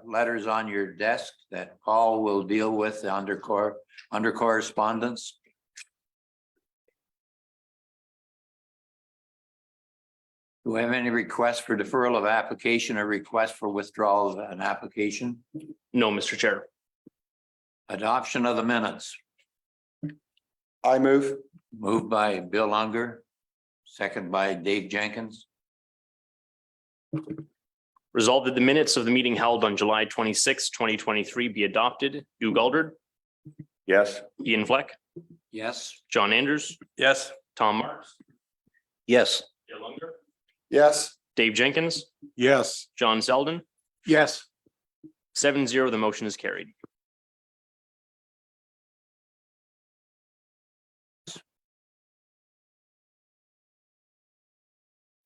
letters on your desk that Paul will deal with under correspondence. Do we have any requests for deferral of application or request for withdrawal of an application? No, Mr. Chair. Adoption of the minutes. I move. Moved by Bill Unger, second by Dave Jenkins. Resolved that the minutes of the meeting held on July 26, 2023 be adopted. Hugh Goldard, Yes. Ian Fleck, Yes. John Andrews, Yes. Tom Marks, Yes. Bill Unger, Yes. Dave Jenkins, Yes. John Selden. Yes. 7-0, the motion is carried.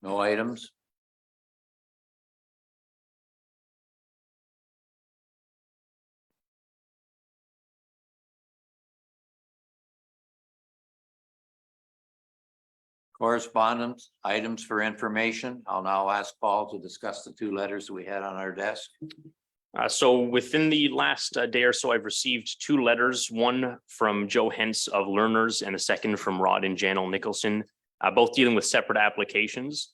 No items. Correspondence, items for information. I'll now ask Paul to discuss the two letters we had on our desk. So within the last day or so, I've received two letters, one from Joe Hentz of Learners and a second from Rod and Janel Nicholson, both dealing with separate applications.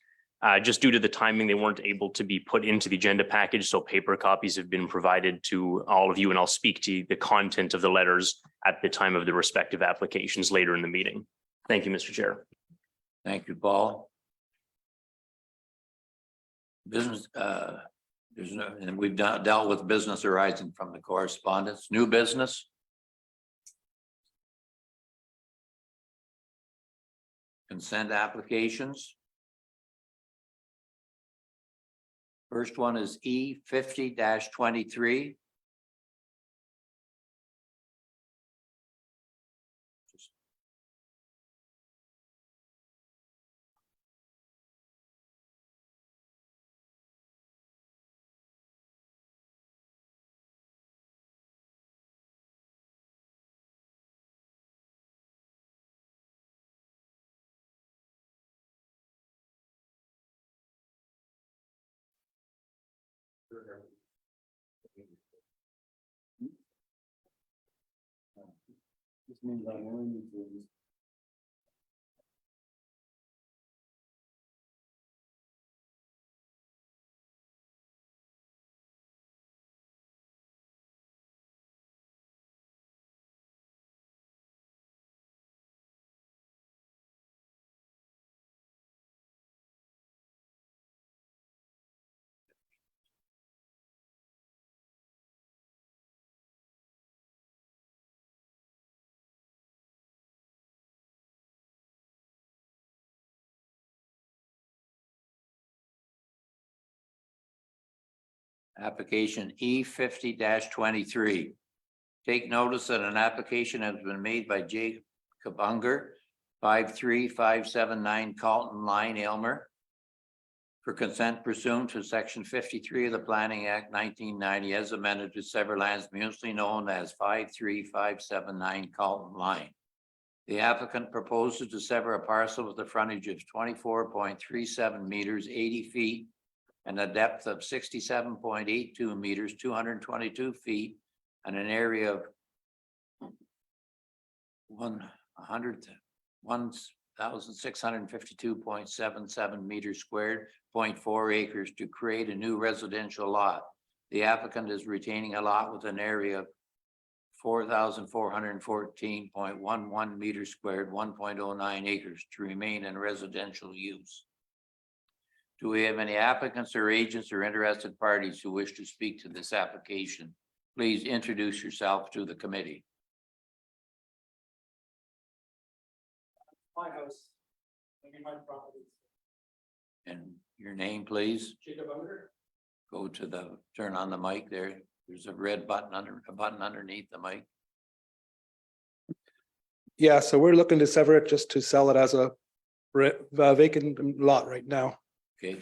Just due to the timing, they weren't able to be put into the agenda package, so paper copies have been provided to all of you, and I'll speak to the content of the letters at the time of the respective applications later in the meeting. Thank you, Mr. Chair. Thank you, Paul. Business, there's no, and we've dealt with business arising from the correspondence. New business. Consent applications. First one is E50-23. Application E50-23. Take notice that an application has been made by Jacob Unger, 53579 Carlton Line, Aylmer, for consent pursuant to section 53 of the Planning Act 1990 as amended to sever lands municipally known as 53579 Carlton Line. The applicant proposes to sever a parcel with a frontage of 24.37 meters, 80 feet, and a depth of 67.82 meters, 222 feet, and an area of 1,652.77 meters squared, 0.4 acres, to create a new residential lot. The applicant is retaining a lot with an area of 4,414.11 meters squared, 1.09 acres, to remain in residential use. Do we have any applicants or agents or interested parties who wish to speak to this application? Please introduce yourself to the committee. My house, maybe my property. And your name, please. Jacob Unger. Go to the, turn on the mic there. There's a red button underneath the mic. Yeah, so we're looking to sever it just to sell it as a vacant lot right now Okay.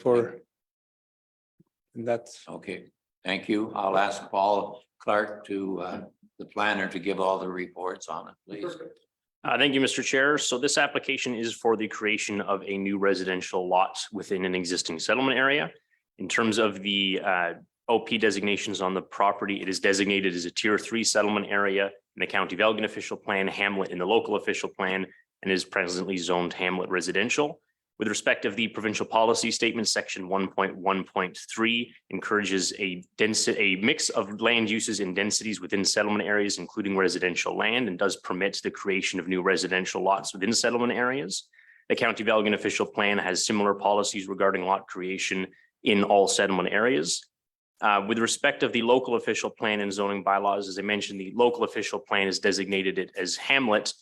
and that's. Okay, thank you. I'll ask Paul Clark to the planner to give all the reports on it, please. Thank you, Mr. Chair. So this application is for the creation of a new residential lot within an existing settlement area. In terms of the OP designations on the property. It is designated as a tier 3 settlement area in the County of Elgin official plan, hamlet in the local official plan, and is presently zoned hamlet residential. With respect of the provincial policy statement, section 1.1.3 encourages a mix of land uses and densities within settlement areas, including residential land, and does permit the creation of new residential lots within settlement areas. The County of Elgin official plan has similar policies regarding lot creation in all settlement areas. With respect of the local official plan and zoning bylaws, as I mentioned, the local official plan is designated it as hamlet.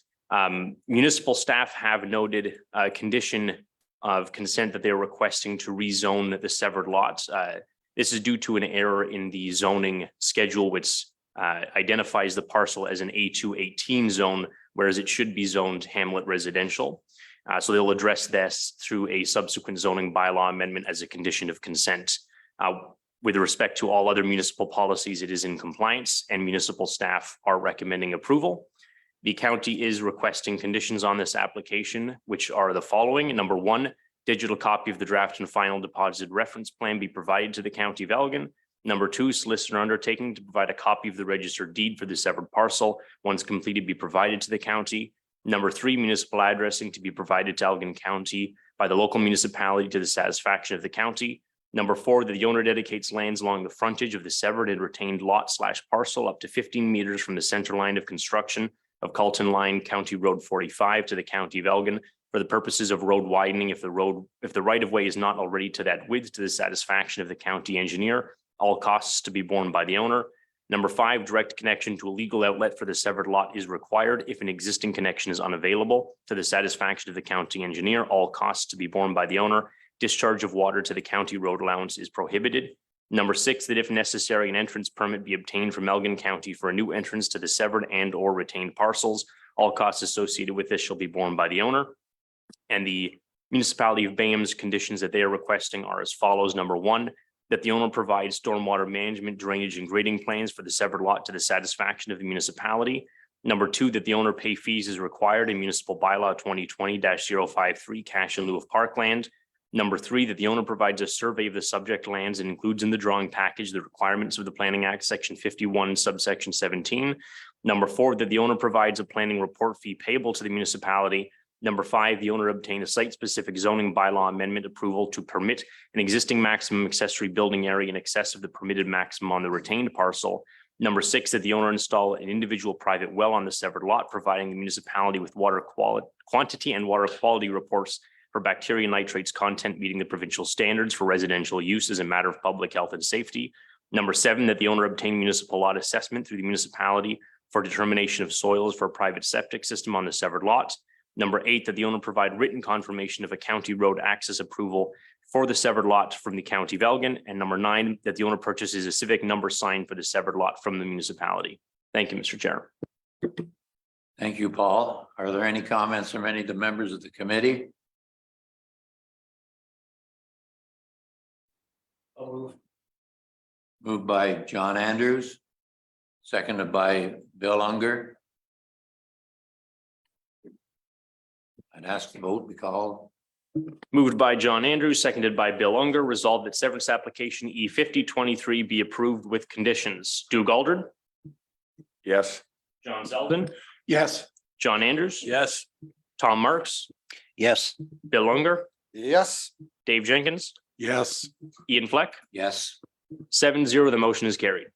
Municipal staff have noted a condition of consent that they're requesting to rezone the severed lots. This is due to an error in the zoning schedule, which identifies the parcel as an A218 zone, whereas it should be zoned hamlet residential. So they'll address this through a subsequent zoning bylaw amendment as a condition of consent. With respect to all other municipal policies, it is in compliance and municipal staff are recommending approval. The county is requesting conditions on this application, which are the following. Number 1, digital copy of the draft and final deposited reference plan be provided to the County of Elgin. Number 2, solicitor undertaking to provide a copy of the registered deed for the severed parcel. Once completed, be provided to the county. Number 3, municipal addressing to be provided to Elgin County by the local municipality to the satisfaction of the county. Number 4, that the owner dedicates lands along the frontage of the severed and retained lot/parcel up to 15 meters from the center line of construction of Carlton Line County Road 45 to the County of Elgin for the purposes of road widening if the right of way is not already to that width to the satisfaction of the county engineer, all costs to be borne by the owner. Number 5, direct connection to a legal outlet for the severed lot is required if an existing connection is unavailable to the satisfaction of the county engineer, all costs to be borne by the owner. Discharge of water to the county road allowance is prohibited. Number 6, that if necessary, an entrance permit be obtained from Elgin County for a new entrance to the severed and or retained parcels. All costs associated with this shall be borne by the owner. And the municipality of Bayham's conditions that they are requesting are as follows. Number 1, that the owner provides stormwater management, drainage, and grading plans for the severed lot to the satisfaction of the municipality. Number 2, that the owner pay fees as required in municipal bylaw 2020-053 cash in lieu of parkland. Number 3, that the owner provides a survey of the subject lands and includes in the drawing package the requirements of the Planning Act, section 51, subsection 17. Number 4, that the owner provides a planning report fee payable to the municipality. Number 5, the owner obtain a site-specific zoning bylaw amendment approval to permit an existing maximum accessory building area in excess of the permitted maximum on the retained parcel. Number 6, that the owner install an individual private well on the severed lot, providing the municipality with water quantity and water quality reports for bacteria nitrates content meeting the provincial standards for residential use as a matter of public health and safety. Number 7, that the owner obtain municipal lot assessment through the municipality for determination of soils for a private septic system on the severed lot. Number 8, that the owner provide written confirmation of a county road access approval for the severed lot from the County of Elgin. And number 9, that the owner purchases a civic number sign for the severed lot from the municipality. Thank you, Mr. Chair. Thank you, Paul. Are there any comments from any of the members of the committee? Moved by John Andrews, seconded by Bill Unger. I'd ask the vote be called. Moved by John Andrews, seconded by Bill Unger, resolved that severance application E5023 be approved with conditions. Stu Galdred. Yes. John Zeldin. Yes. John Andrews. Yes. Tom Marks. Yes. Bill Unger. Yes. Dave Jenkins. Yes. Ian Fleck. Yes. 7-0, the motion is carried.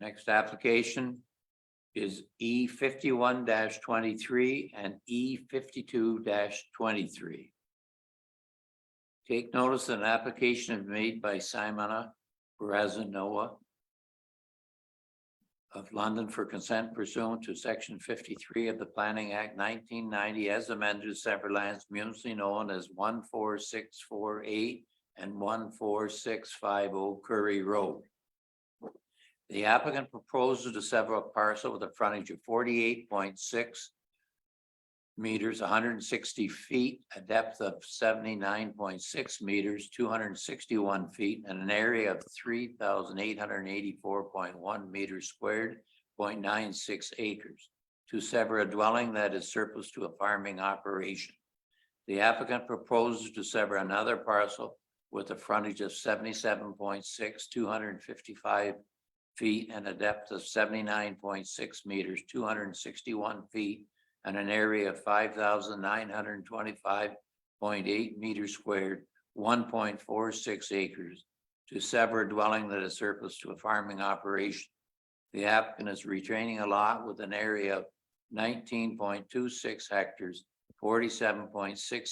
Next application is E 51-23 and E 52-23. Take notice that an application is made by Simona Brazanova of London for consent pursuant to section 53 of the Planning Act 1990 as amended, several lands municipally known as 14648 and 14650 Curry Road. The applicant proposes to sever a parcel with a frontage of 48.6 meters, 160 feet, a depth of 79.6 meters, 261 feet, and an area of 3,884.1 meters squared, 0.96 acres, to sever a dwelling that is surplus to a farming operation. The applicant proposes to sever another parcel with a frontage of 77.6, 255 feet, and a depth of 79.6 meters, 261 feet, and an area of 5,925.8 meters squared, 1.46 acres, to sever a dwelling that is surplus to a farming operation. The applicant is retaining a lot with an area of 19.26 hectares, 47.6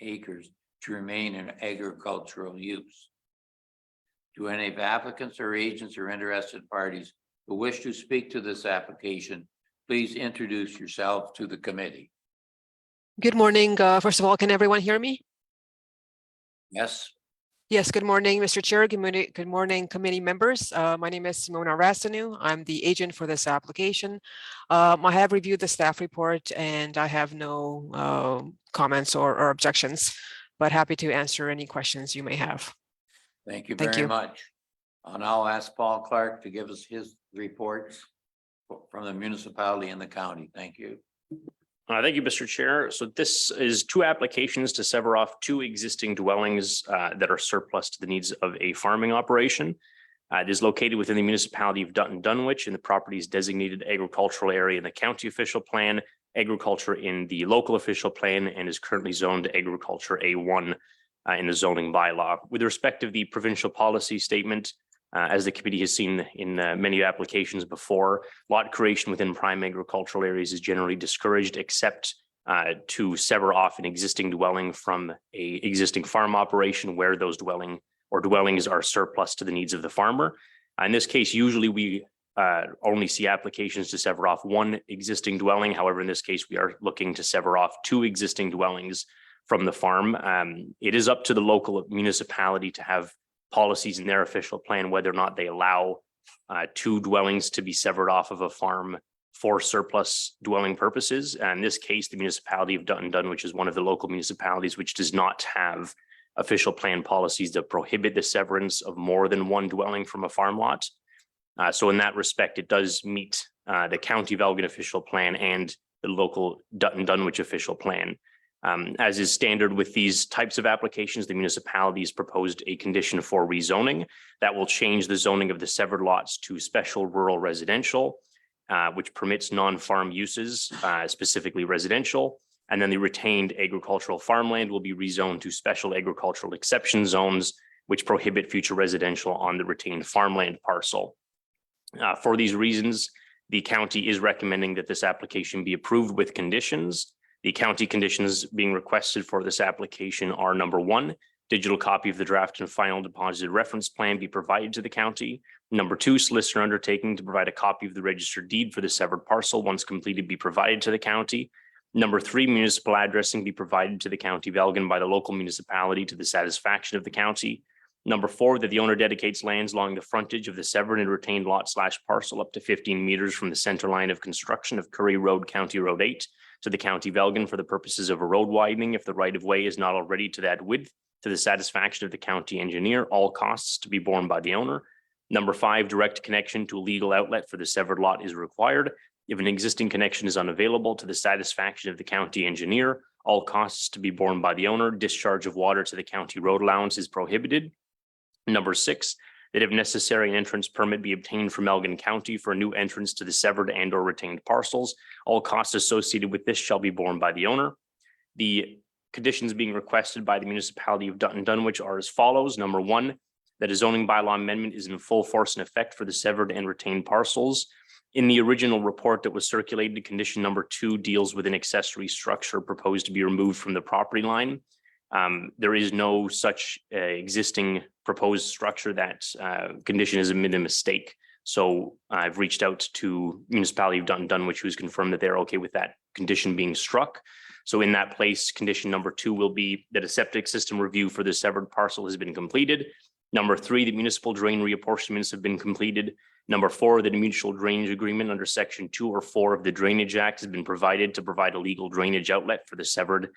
acres to remain in agricultural use. Do any of applicants or agents or interested parties who wish to speak to this application, please introduce yourself to the committee. Good morning. First of all, can everyone hear me? Yes, Yes, good morning, Mr. Chair. Good morning, committee members. My name is Simona Rasanu. I'm the agent for this application. I have reviewed the staff report and I have no comments or objections, but happy to answer any questions you may have. thank you Thank very you. much. I'll now ask Paul Clark to give us his reports from the municipality and the county. Thank you. Thank you, Mr. Chair. So this is two applications to sever off two existing dwellings that are surplus to the needs of a farming operation. It is located within the municipality of Dutton Dunwich in the property's designated agricultural area in the county official plan, agriculture in the local official plan, and is currently zoned agriculture A1 in the zoning bylaw. With respect to the provincial policy statement, as the committee has seen in many applications before, lot creation within prime agricultural areas is generally discouraged except to sever off an existing dwelling from a existing farm operation where those dwellings are surplus to the needs of the farmer. In this case, usually we only see applications to sever off one existing dwelling. However, in this case, we are looking to sever off two existing dwellings from the farm. It is up to the local municipality to have policies in their official plan whether or not they allow two dwellings to be severed off of a farm for surplus dwelling purposes. And in this case, the municipality of Dutton Dunwich is one of the local municipalities which does not have official plan policies that prohibit the severance of more than one dwelling from a farm lot. So in that respect, it does meet the County of Elgin official plan and the local Dutton Dunwich official plan. As is standard with these types of applications, the municipality has proposed a condition for rezoning that will change the zoning of the severed lots to special rural residential, which permits non-farm uses, specifically residential. And then the retained agricultural farmland will be rezoned to special agricultural exception zones, which prohibit future residential on the retained farmland parcel. For these reasons, the county is recommending that this application be approved with conditions. The county conditions being requested for this application are: number one, digital copy of the draft and final deposited reference plan be provided to the county. Number two, solicitor undertaking to provide a copy of the registered deed for the severed parcel once completed be provided to the county. Number three, municipal addressing be provided to the county of Elgin by the local municipality to the satisfaction of the county. Number four, that the owner dedicates lands along the frontage of the severed and retained lot / parcel up to 15 meters from the center line of construction of Curry Road, County Road 8 to the county of Elgin for the purposes of a road widening if the right of way is not already to that width, to the satisfaction of the county engineer, all costs to be borne by the owner. Number five, direct connection to a legal outlet for the severed lot is required. If an existing connection is unavailable, to the satisfaction of the county engineer, all costs to be borne by the owner. Discharge of water to the county road allowance is prohibited. Number six, that if necessary, an entrance permit be obtained from Elgin County for a new entrance to the severed and or retained parcels. All costs associated with this shall be borne by the owner. The conditions being requested by the municipality of Dutton Dunwich are as follows. Number one, that a zoning bylaw amendment is in full force and effect for the severed and retained parcels. In the original report that was circulated, condition number 2 deals with an accessory structure proposed to be removed from the property line. There is no such existing proposed structure. That condition has been a mistake. So I've reached out to municipality of Dunwich, who's confirmed that they're okay with that condition being struck. So in that place, condition number 2 will be that a septic system review for the severed parcel has been completed. Number 3, the municipal drain reapportionments have been completed. Number 4, the mutual drainage agreement under section 2 or 4 of the Drainage Act has been provided to provide a legal drainage outlet for the severed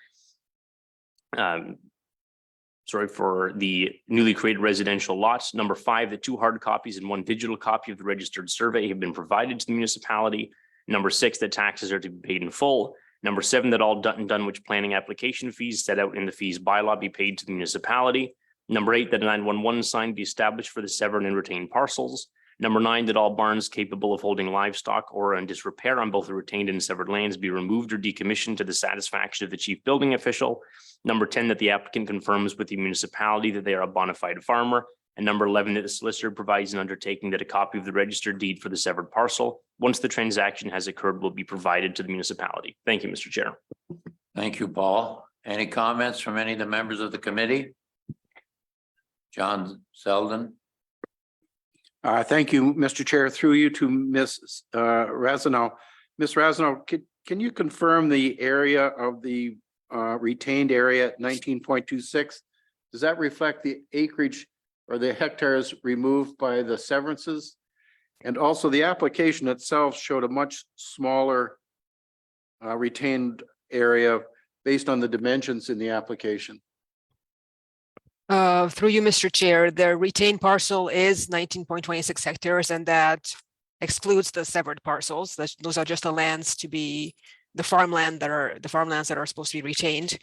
for the newly created residential lots. Number 5, the 2 hard copies and 1 digital copy of the registered survey have been provided to the municipality. Number 6, that taxes are to be paid in full. Number 7, that all Dunwich planning application fees set out in the fees bylaw be paid to the municipality. Number 8, that a 911 sign be established for the severed and retained parcels. Number 9, that all barns capable of holding livestock or in disrepair on both the retained and severed lands be removed or decommissioned to the satisfaction of the chief building official. Number 10, that the applicant confirms with the municipality that they are a bona fide farmer. And number 11, that the solicitor provides an undertaking that a copy of the registered deed for the severed parcel, once the transaction has occurred, will be provided to the municipality. Thank you, Mr. Chair. Thank you, Paul. Any comments from any of the members of the committee? John Selden. Thank you, Mr. Chair. Through you to Ms. Razano. Ms. Razano, can you confirm the area of the retained area at 19.26? Does that reflect the acreage or the hectares removed by the severances? And also the application itself showed a much smaller retained area based on the dimensions in the application. Through you, Mr. Chair, the retained parcel is 19.26 hectares, and that excludes the severed parcels. Those are just the lands to be the farmlands that are supposed to be retained.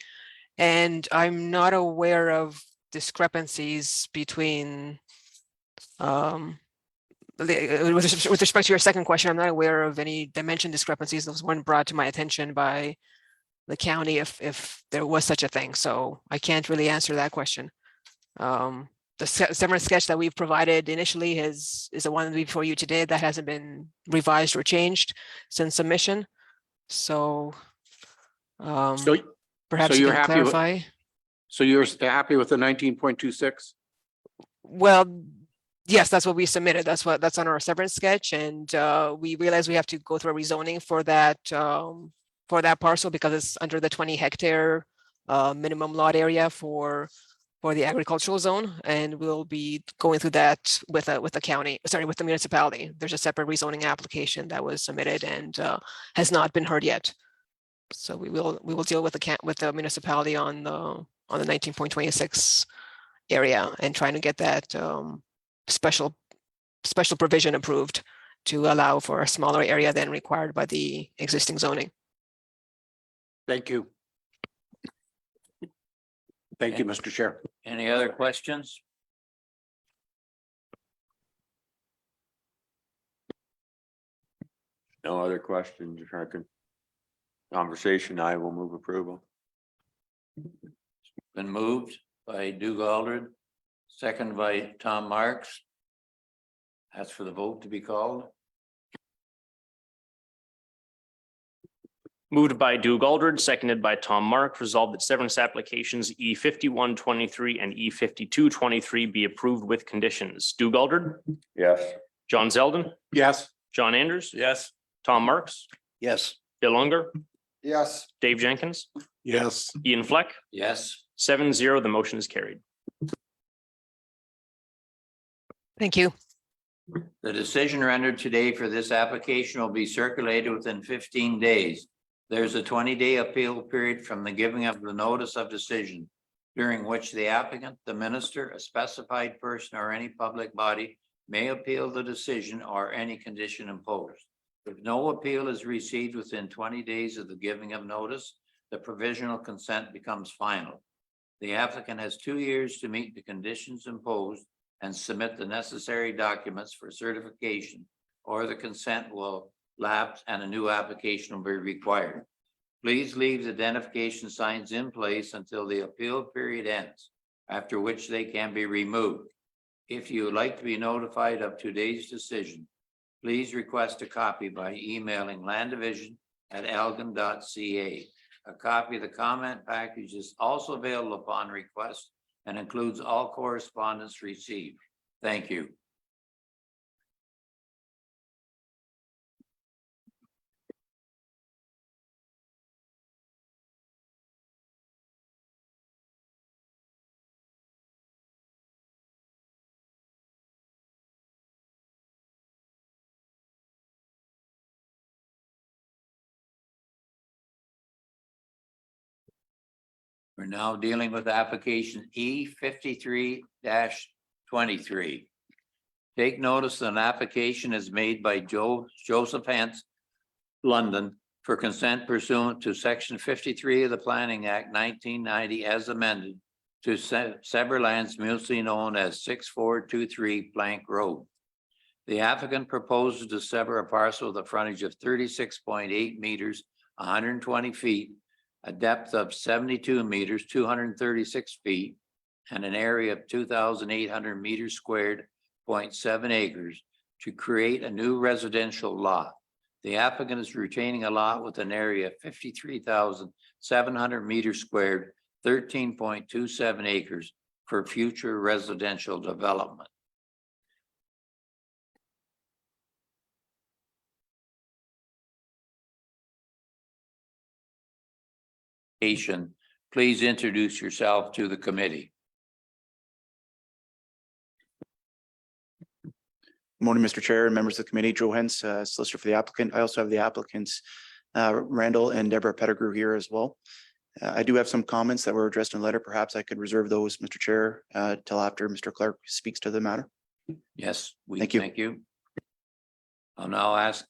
And I'm not aware of discrepancies between with respect to your second question. I'm not aware of any dimension discrepancies. Those weren't brought to my attention by the county if there was such a thing. So I can't really answer that question. The severance sketch that we've provided initially is the one before you today that hasn't been revised or changed since submission. So perhaps you you're can happy with- clarify. So you're happy with the 19.26? Well, yes, that's what we submitted. That's on our severance sketch, and we realize we have to go through a rezoning for that parcel because it's under the 20 hectare minimum lot area for the agricultural zone, and we'll be going through that with the county, with the municipality. There's a separate rezoning application that was submitted and has not been heard yet. So we will deal with the municipality on the 19.26 area and trying to get that special provision approved to allow for a smaller area than required by the existing zoning. Thank you. Thank you, Mr. Chair. Any other questions? No other questions. Conversation, I will move approval. Been moved by Doug Aldred, second by Tom Marks. Ask for the vote to be called. Moved by Doug Aldred, seconded by Tom Mark, resolved that severance applications E5123 and E5223 be approved with conditions. Doug Aldred, Yes. John Zeldin, Yes. John Anders, Yes. Tom Marks, Yes. Bill Unger, Yes. Dave Jenkins, Yes. Ian Fleck, Yes. 7-0, the motion is carried. Thank you. The decision rendered today for this application will be circulated within 15 days. There's a 20-day appeal period from the giving of the notice of decision, during which the applicant, the minister, a specified person, or any public body may appeal the decision or any condition imposed. If no appeal is received within 20 days of the giving of notice, the provisional consent becomes final. The applicant has 2 years to meet the conditions imposed and submit the necessary documents for certification, or the consent will lapse and a new application will be required. Please leave the identification signs in place until the appeal period ends, after which they can be removed. If you would like to be notified of today's decision, please request a copy by emailing landdivision@elgin.ca. A copy of the comment package is also available upon request and includes all correspondence received. Thank you. We're now dealing with application E53-23. Take notice that an application is made by Joseph Hens, London, for consent pursuant to section 53 of the Planning Act 1990 as amended to sever lands mutually known as 6423 Plank Road. The applicant proposes to sever a parcel with a frontage of 36.8 meters, 120 feet, a depth of 72 meters, 236 feet, and an area of 2,800 meters squared, 0.7 acres, to create a new residential lot. The applicant is retaining a lot with an area of 53,700 meters squared, 13.27 acres for future residential development. Please introduce yourself to the committee. Morning, Mr. Chair and members of the committee. Joe Hens, solicitor for the applicant. I also have the applicants, Randall and Deborah Pettigrew here as well. I do have some comments that were addressed in the letter. Perhaps I could reserve those, Mr. Chair, till after Mr. Clark speaks to the matter. Yes, Thank you. Thank you. I'll now ask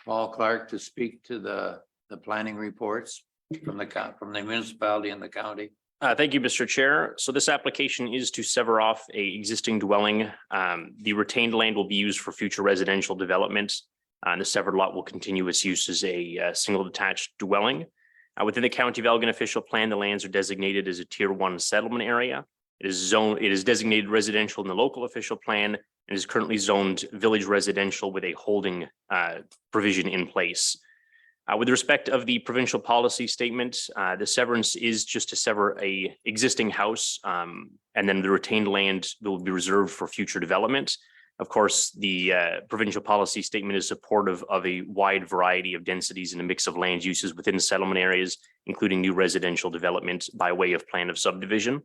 Paul Clark to speak to the planning reports from the municipality and the county. Thank you, Mr. Chair. So this application is to sever off a existing dwelling. The retained land will be used for future residential development. And the severed lot will continue its use as a single detached dwelling. Within the County of Elgin official plan, the lands are designated as a Tier 1 settlement area. It is designated residential in the local official plan and is currently zoned village residential with a holding provision in place. With respect of the provincial policy statement, the severance is just to sever a existing house, and then the retained land will be reserved for future development. Of course, the provincial policy statement is supportive of a wide variety of densities and a mix of land uses within settlement areas, including new residential development by way of plan of subdivision.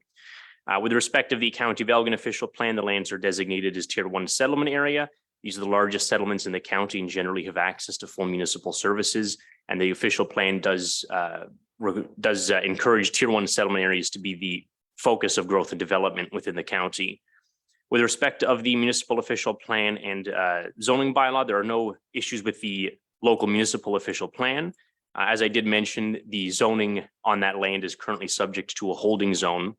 With respect of the County of Elgin official plan, the lands are designated as Tier 1 settlement area. These are the largest settlements in the county and generally have access to full municipal services. And the official plan does encourage Tier 1 settlement areas to be the focus of growth and development within the county. With respect of the municipal official plan and zoning bylaw, there are no issues with the local municipal official plan. As I did mention, the zoning on that land is currently subject to a holding zone.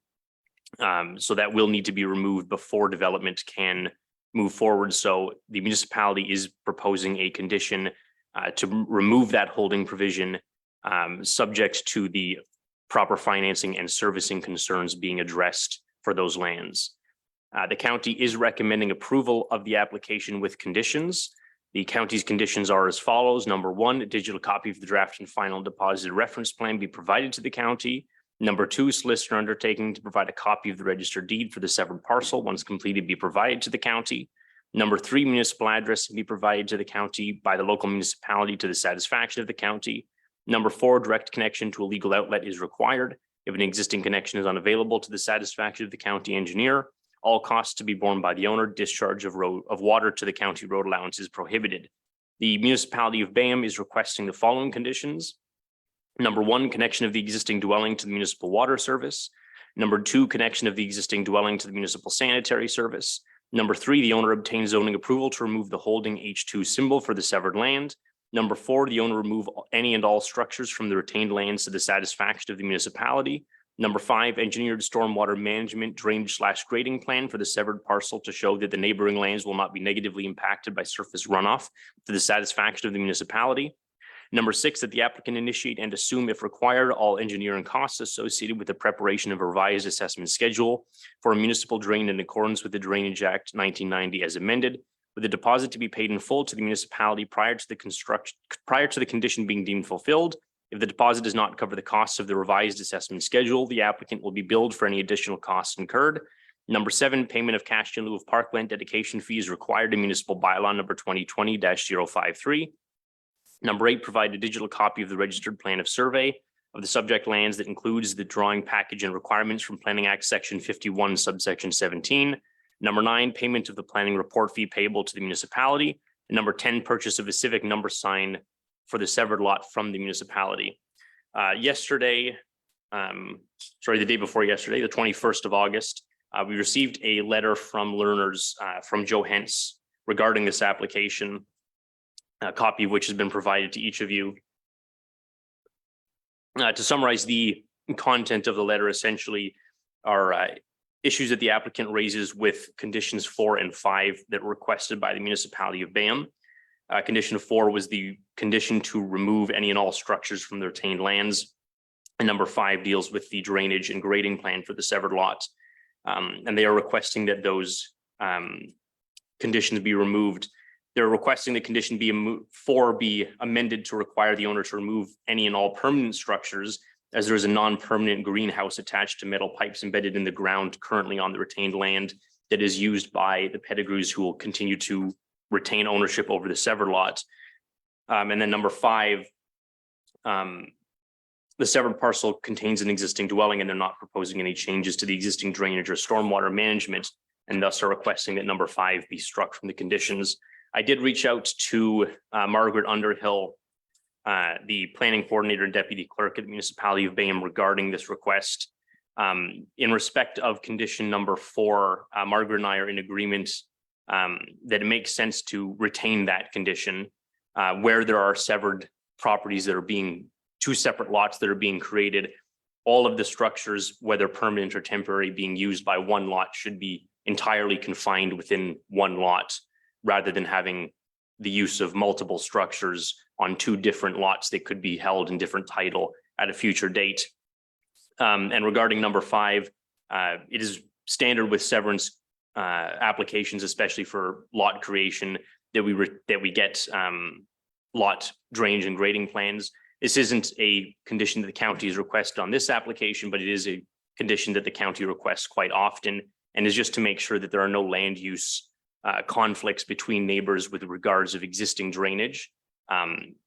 So that will need to be removed before development can move forward. So the municipality is proposing a condition to remove that holding provision, subject to the proper financing and servicing concerns being addressed for those lands. The county is recommending approval of the application with conditions. The county's conditions are as follows. Number 1, a digital copy of the draft and final deposited reference plan be provided to the county. Number 2, solicitor undertaking to provide a copy of the registered deed for the severed parcel once completed be provided to the county. Number 3, municipal address be provided to the county by the local municipality to the satisfaction of the county. Number 4, direct connection to a legal outlet is required. If an existing connection is unavailable to the satisfaction of the county engineer, all costs to be borne by the owner. Discharge of water to the county road allowance is prohibited. The municipality of Bayham is requesting the following conditions. Number 1, connection of the existing dwelling to the municipal water service. Number 2, connection of the existing dwelling to the municipal sanitary service. Number 3, the owner obtains zoning approval to remove the holding H2 symbol for the severed land. Number 4, the owner remove any and all structures from the retained lands to the satisfaction of the municipality. Number 5, engineered stormwater management drainage/grading plan for the severed parcel to show that the neighboring lands will not be negatively impacted by surface runoff to the satisfaction of the municipality. Number 6, that the applicant initiate and assume, if required, all engineering costs associated with the preparation of a revised assessment schedule for a municipal drain in accordance with the Drainage Act 1990 as amended, with a deposit to be paid in full to the municipality prior to the condition being deemed fulfilled. If the deposit does not cover the costs of the revised assessment schedule, the applicant will be billed for any additional costs incurred. Number 7, payment of cash in lieu of parkland dedication fees required in municipal bylaw number 2020-053. Number 8, provide a digital copy of the registered plan of survey of the subject lands that includes the drawing package and requirements from Planning Act Section 51, subsection 17. Number 9, payment of the planning report fee payable to the municipality. And number 10, purchase of a civic number sign for the severed lot from the municipality. The day before yesterday, the 21st of August, we received a letter from learners from Joe Hentz regarding this application, a copy of which has been provided to each of you. To summarize the content of the letter, essentially are issues that the applicant raises with conditions 4 and 5 that were requested by the municipality of BAM. Condition 4 was the condition to remove any and all structures from the retained lands. And number 5 deals with the drainage and grading plan for the severed lots. And they are requesting that those conditions be removed. They're requesting the condition 4 be amended to require the owner to remove any and all permanent structures, as there is a non-permanent greenhouse attached to metal pipes embedded in the ground currently on the retained land that is used by the Pettigrews, who will continue to retain ownership over the severed lot. And then number 5, the severed parcel contains an existing dwelling and they're not proposing any changes to the existing drainage or stormwater management, and thus are requesting that number 5 be struck from the conditions. I did reach out to Margaret Underhill, the planning coordinator and deputy clerk at the municipality of Bayham, regarding this request. In respect of condition number 4, Margaret and I are in agreement that it makes sense to retain that condition where there are severed properties that are being, 2 separate lots that are being created. All of the structures, whether permanent or temporary, being used by one lot should be entirely confined within one lot, rather than having the use of multiple structures on 2 different lots that could be held in different title at a future date. And regarding number 5, it is standard with severance applications, especially for lot creation, that we get lot drainage and grading plans. This isn't a condition that the county has requested on this application, but it is a condition that the county requests quite often, and is just to make sure that there are no land use conflicts between neighbors with regards of existing drainage.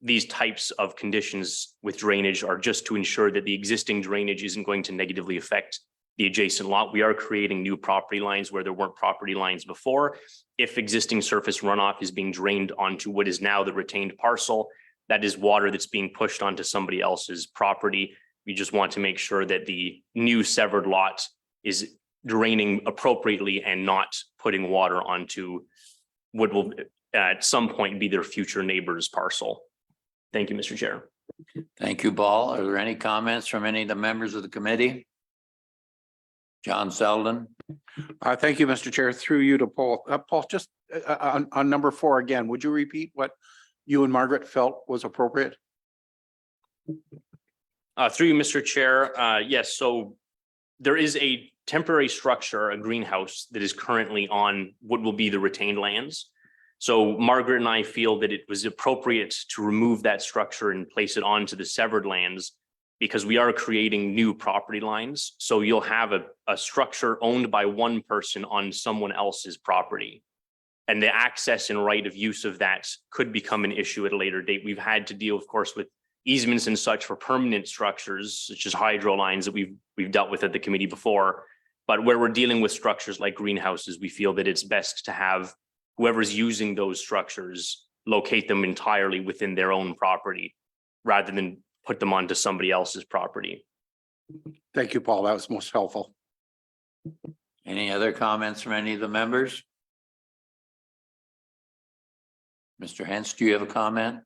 These types of conditions with drainage are just to ensure that the existing drainage isn't going to negatively affect the adjacent lot. We are creating new property lines where there weren't property lines before. If existing surface runoff is being drained onto what is now the retained parcel, that is water that's being pushed onto somebody else's property. We just want to make sure that the new severed lot is draining appropriately and not putting water onto what will at some point be their future neighbor's parcel. Thank you, Mr. Chair. Thank you, Paul. Are there any comments from any of the members of the committee? John Selden. Thank you, Mr. Chair. Through you to Paul. Paul, just on number 4 again, would you repeat what you and Margaret felt was appropriate? Through you, Mr. Chair. Yes, so there is a temporary structure, a greenhouse, that is currently on what will be the retained lands. So Margaret and I feel that it was appropriate to remove that structure and place it onto the severed lands, because we are creating new property lines. So you'll have a structure owned by one person on someone else's property. And the access and right of use of that could become an issue at a later date. We've had to deal, of course, with easements and such for permanent structures, such as hydro lines that we've dealt with at the committee before. But where we're dealing with structures like greenhouses, we feel that it's best to have whoever's using those structures locate them entirely within their own property, rather than put them onto somebody else's property. Thank you, Paul. That was most helpful. Any other comments from any of the members? Mr. Hentz, do you have a comment?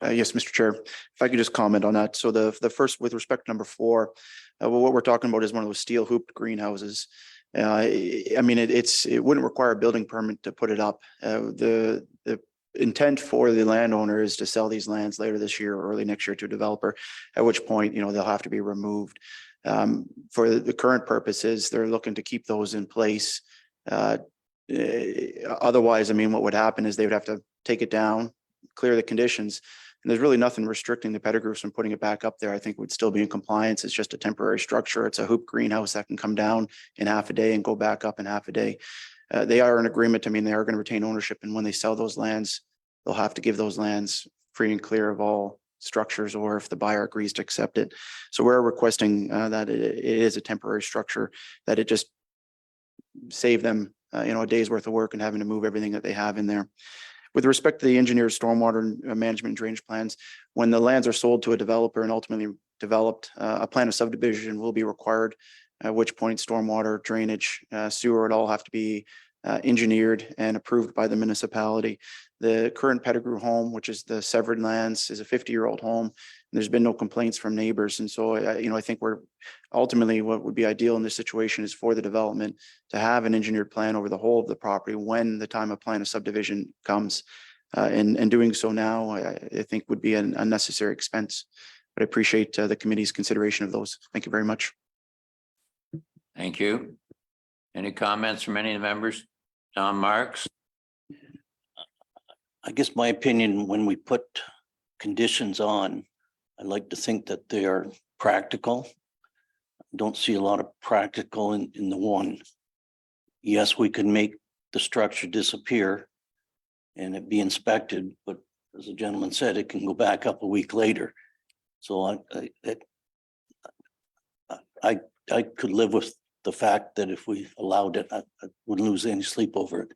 Yes, Mr. Chair, if I could just comment on that. So the first, with respect to number 4, what we're talking about is one of those steel hooped greenhouses. I mean, it wouldn't require a building permit to put it up. intent for the landowner is to sell these lands later this year or early next year to a developer, at which point, they'll have to be removed. For the current purposes, they're looking to keep those in place. Otherwise, I mean, what would happen is they would have to take it down, clear the conditions. And there's really nothing restricting the Pettigrews from putting it back up there. I think would still be in compliance. It's just a temporary structure. It's a hoop greenhouse that can come down in half a day and go back up in half a day. They are in agreement. I mean, they are going to retain ownership. And when they sell those lands, they'll have to give those lands free and clear of all structures, or if the buyer agrees to accept it. So we're requesting that it is a temporary structure, that it just save them, a day's worth of work and having to move everything that they have in there. With respect to the engineered stormwater management and drainage plans, when the lands are sold to a developer and ultimately developed, a plan of subdivision will be required, at which point stormwater, drainage, sewer would all have to be engineered and approved by the municipality. The current Pettigrew home, which is the severed lands, is a 50-year-old home. And there's been no complaints from neighbors. And so, I think we're ultimately what would be ideal in this situation is for the development to have an engineered plan over the whole of the property when the time of plan of subdivision comes. And doing so now, I think would be an unnecessary expense. But I appreciate the committee's consideration of those. Thank you very much. Thank you. Any comments from any of the members? Tom Marks? I guess my opinion, when we put conditions on, I like to think that they are practical. Don't see a lot of practical in the one. Yes, we could make the structure disappear and it be inspected, but as the gentleman said, it can go back up a week later. So I could live with the fact that if we allowed it, I wouldn't lose any sleep over it.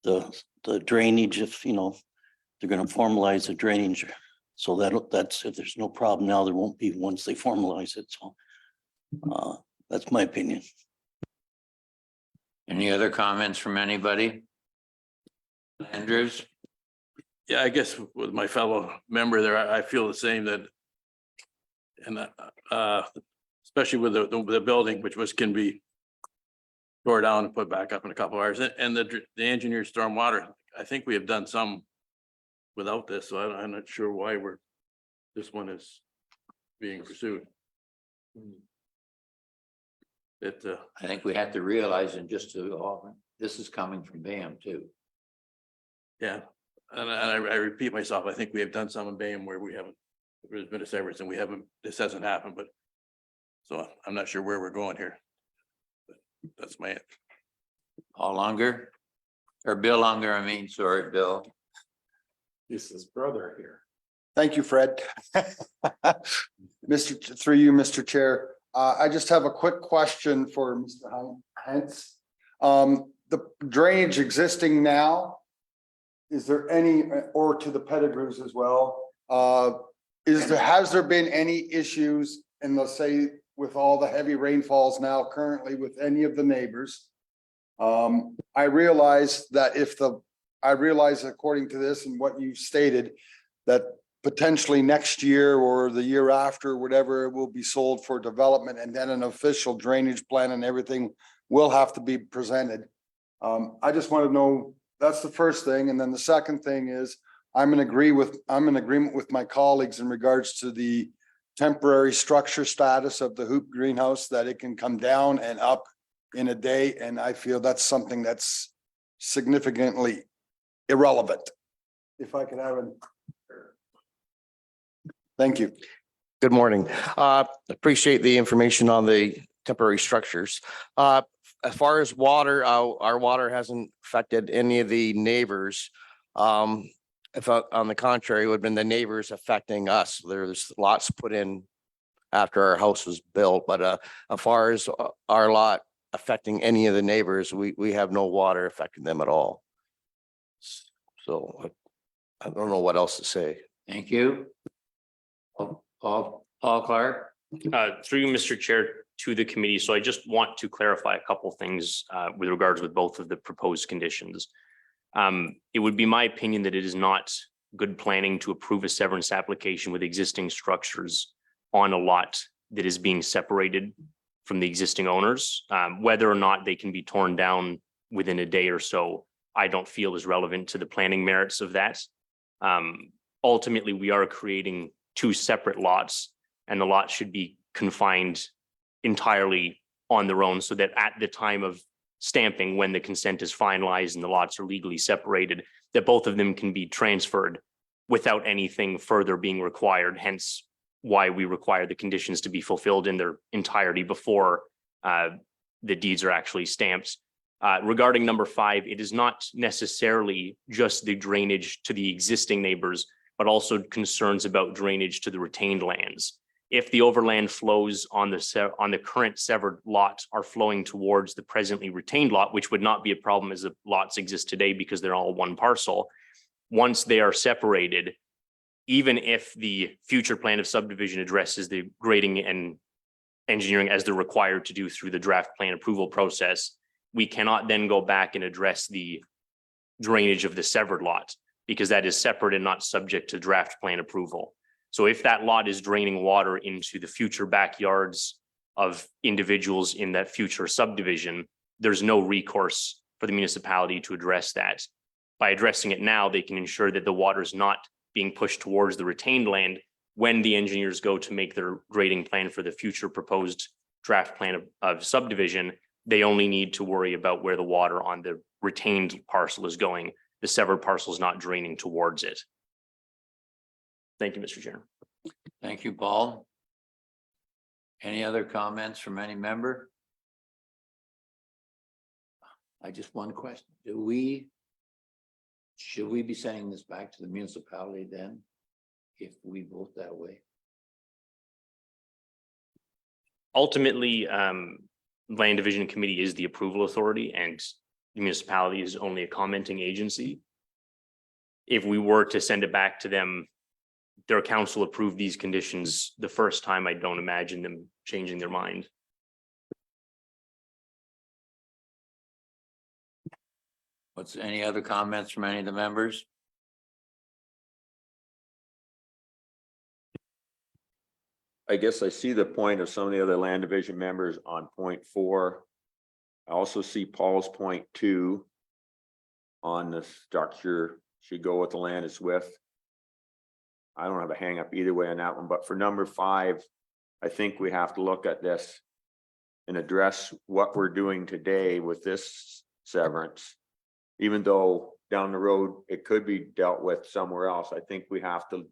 The drainage, if they're going to formalize the drainage, so that's if there's no problem now, there won't be once they formalize it. So that's my opinion. Any other comments from anybody? Andrews? Yeah, I guess with my fellow member there, I feel the same that, and especially with the building, which can be tore down and put back up in a couple hours, and the engineered stormwater. I think we have done some without this, so I'm not sure why this one is being pursued. I think we have to realize, and this is coming from BAM too. Yeah, and I repeat myself, I think we have done some in BAM where there's been a severance and this hasn't happened, but so I'm not sure where we're going here. But that's my. Paul Longer, or Bill Longer, sorry, Bill. This is brother here. Thank you, Fred. Through you, Mr. Chair. I just have a quick question for Mr. Hentz. The drainage existing now, is there any, or to the Pettigrews as well? Has there been any issues, and let's say with all the heavy rainfalls now currently with any of the neighbors? I realize according to this and what you stated, that potentially next year or the year after, whatever, it will be sold for development, and then an official drainage plan and everything will have to be presented. I just want to know, that's the first thing. And then the second thing is, I'm in agreement with my colleagues in regards to the temporary structure status of the hoop greenhouse, that it can come down and up in a day. And I feel that's something that's significantly irrelevant. If I could have thank you. Good morning. Appreciate the information on the temporary structures. As far as water, our water hasn't affected any of the neighbors. If on the contrary, it would have been the neighbors affecting us. There's lots put in after our house was built, but as far as our lot affecting any of the neighbors, we have no water affecting them at all. So I don't know what else to say. Thank you. Paul Clark. Through you, Mr. Chair, to the committee. So I just want to clarify a couple things with regards with both of the proposed conditions. It would be my opinion that it is not good planning to approve a severance application with existing structures on a lot that is being separated from the existing owners. Whether or not they can be torn down within a day or so, I don't feel is relevant to the planning merits of that. Ultimately, we are creating two separate lots, and the lots should be confined entirely on their own, so that at the time of stamping, when the consent is finalized and the lots are legally separated, that both of them can be transferred without anything further being required, hence why we require the conditions to be fulfilled in their entirety before the deeds are actually stamped. Regarding number 5, it is not necessarily just the drainage to the existing neighbors, but also concerns about drainage to the retained lands. If the overland flows on the current severed lot are flowing towards the presently retained lot, which would not be a problem as the lots exist today because they're all one parcel, once they are separated, even if the future plan of subdivision addresses the grading and engineering as they're required to do through the draft plan approval process, we cannot then go back and address the drainage of the severed lot, because that is separate and not subject to draft plan approval. So if that lot is draining water into the future backyards of individuals in that future subdivision, there's no recourse for the municipality to address that. By addressing it now, they can ensure that the water is not being pushed towards the retained land when the engineers go to make their grading plan for the future proposed draft plan of subdivision. They only need to worry about where the water on the retained parcel is going. The severed parcel is not draining towards it. Thank you, Mr. Chair. Thank you, Paul. Any other comments from any member? I just one question. Should we be sending this back to the municipality then, if we vote that way? Ultimately, Land Division Committee is the approval authority, and the municipality is only a commenting agency. If we were to send it back to them, their council approved these conditions the first time, I don't imagine them changing their mind. What's any other comments from any of the members? I guess I see the point of some of the other land division members on point 4. I also see Paul's point 2 on the structure should go with the land it's with. I don't have a hang up either way on that one, but for number 5, I think we have to look at this and address what we're doing today with this severance. Even though down the road it could be dealt with somewhere else, I think we have to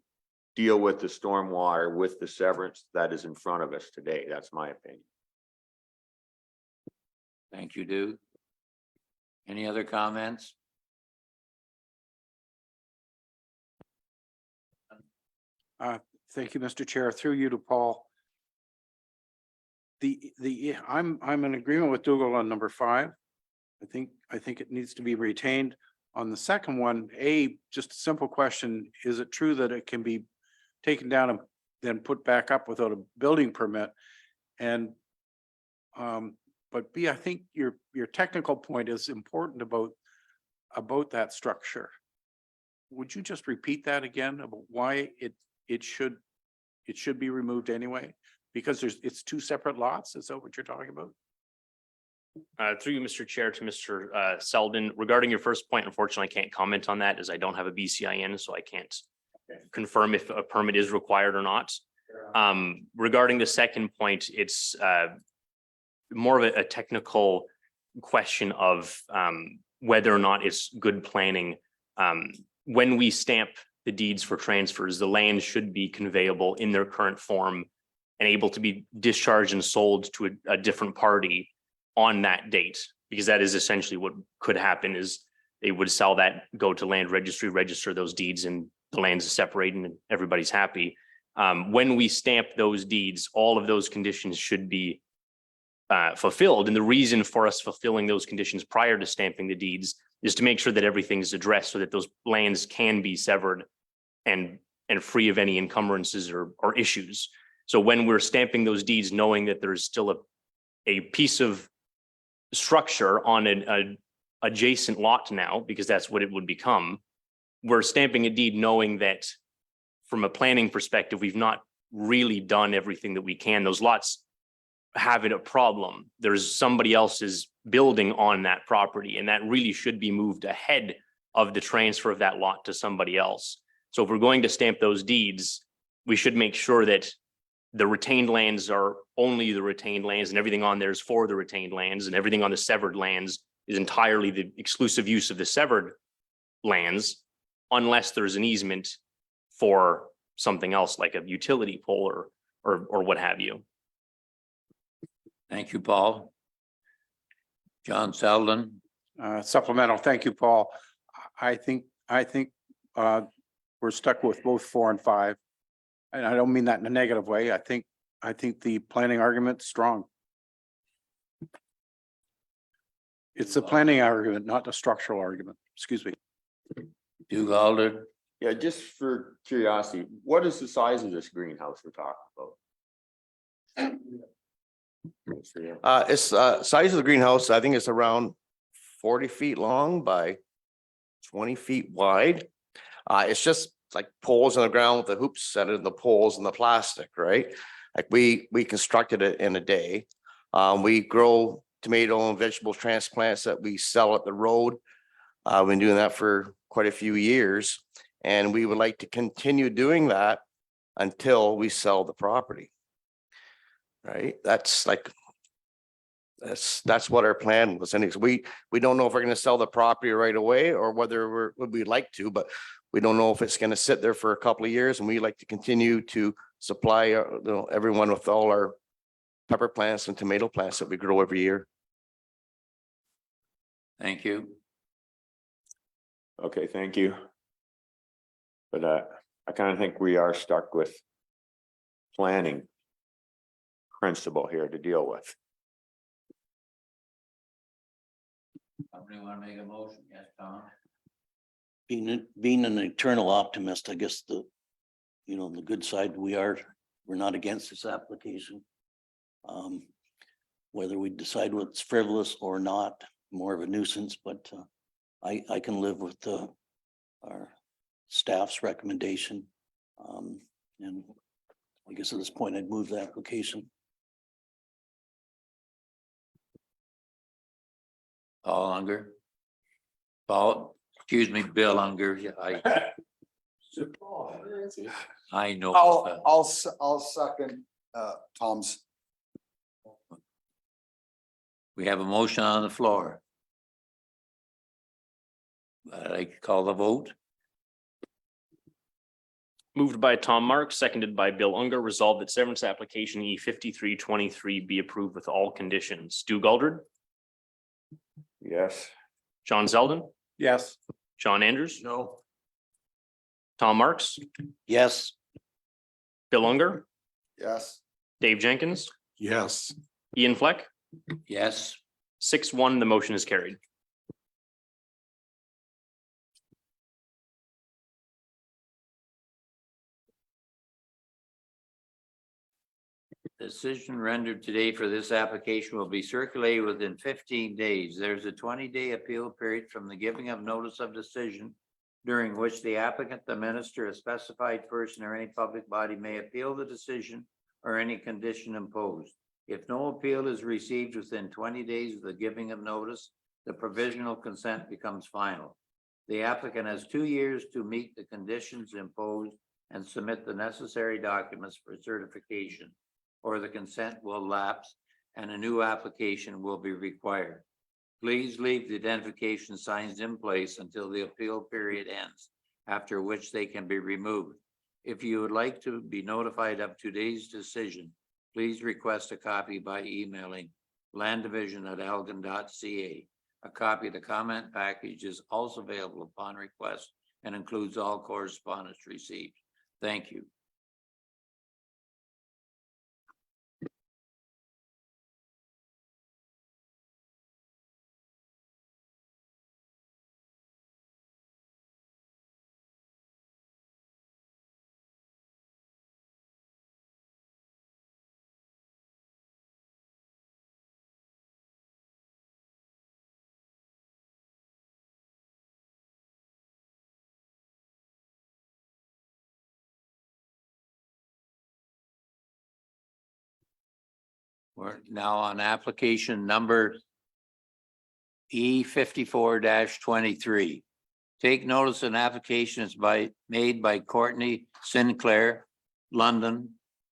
deal with the stormwater with the severance that is in front of us today. That's my opinion. Thank you, Duke. Any other comments? Thank you, Mr. Chair. Through you to Paul. I'm in agreement with Dougal on number 5. I think it needs to be retained. On the second one, just a simple question: is it true that it can be taken down and then put back up without a building permit? And but B, I think your technical point is important about that structure. Would you just repeat that again about why it should be removed anyway? Because it's two separate lots. Is that what you're talking about? Through you, Mr. Chair, to Mr. Selden, regarding your first point, unfortunately, I can't comment on that as I don't have a BCIN, so I can't confirm if a permit is required or not. Regarding the second point, it's more of a technical question of whether or not it's good planning. When we stamp the deeds for transfers, the land should be conveyable in their current form and able to be discharged and sold to a different party on that date, because that is essentially what could happen. Is they would sell that, go to land registry, register those deeds, and the lands are separated and everybody's happy. When we stamp those deeds, all of those conditions should be fulfilled. And the reason for us fulfilling those conditions prior to stamping the deeds is to make sure that everything's addressed so that those lands can be severed and free of any encumbrances or issues. So when we're stamping those deeds, knowing that there's still a piece of structure on an adjacent lot now, because that's what it would become, we're stamping a deed knowing that from a planning perspective, we've not really done everything that we can. Those lots have it a problem. There's somebody else's building on that property, and that really should be moved ahead of the transfer of that lot to somebody else. So if we're going to stamp those deeds, we should make sure that the retained lands are only the retained lands and everything on there is for the retained lands, and everything on the severed lands is entirely the exclusive use of the severed lands, unless there's an easement for something else like a utility pole or what have you. Thank you, Paul. John Selden, Supplemental, thank you, Paul. I think we're stuck with both 4 and 5. And I don't mean that in a negative way. I think the planning argument's strong. It's a planning argument, not a structural argument. Excuse me. Hugh Alder, Yeah, just for curiosity, what is the size of this greenhouse we're talking about? It's size of the greenhouse, I think it's around 40 feet long by 20 feet wide. It's just like poles on the ground with the hoops set in the poles and the plastic, right? Like we constructed it in a day. We grow tomato and vegetable transplants that we sell at the road. We've been doing that for quite a few years, and we would like to continue doing that until we sell the property. Right? That's what our plan was. And we don't know if we're going to sell the property right away or whether we'd like to, but we don't know if it's going to sit there for a couple of years, and we like to continue to supply everyone with all our pepper plants and tomato plants that we grow every year. thank you. Okay, thank you. But I kind of think we are stuck with planning principle here to deal with. Somebody want to make a motion? Yes, Tom? Being an eternal optimist, I guess the good side, we're not against this application. Whether we decide what's frivolous or not, more of a nuisance, but I can live with our staff's recommendation. And I guess at this point, I'd move the application. Paul Unger. Bill Unger. Yeah, I know. I'll second Tom's. We have a motion on the floor. I call the vote. Moved by Tom Marks, seconded by Bill Unger, resolved that severance application E5323 be approved with all conditions. Stu Guldred, Yes. John Zeldin, Yes. John Andrews, No. Tom Marks, Yes. Bill Unger, Yes. Dave Jenkins, Yes. Ian Fleck, Yes, 6-1, the motion is carried. decision rendered today for this application will be circulated within 15 days. There's a 20-day appeal period from the giving of notice of decision, during which the applicant, the minister, a specified person, or any public body may appeal the decision or any condition imposed. If no appeal is received within 20 days of the giving of notice, the provisional consent becomes final. The applicant has 2 years to meet the conditions imposed and submit the necessary documents for certification, or the consent will lapse and a new application will be required. Please leave the identification signs in place until the appeal period ends, after which they can be removed. If you would like to be notified of today's decision, please request a copy by emailing landdivision@elgin.ca. A copy of the comment package is also available upon request and includes all correspondence received. Thank you. We're now on application number E54-23. Take notice an application is made by Courtney Sinclair, London,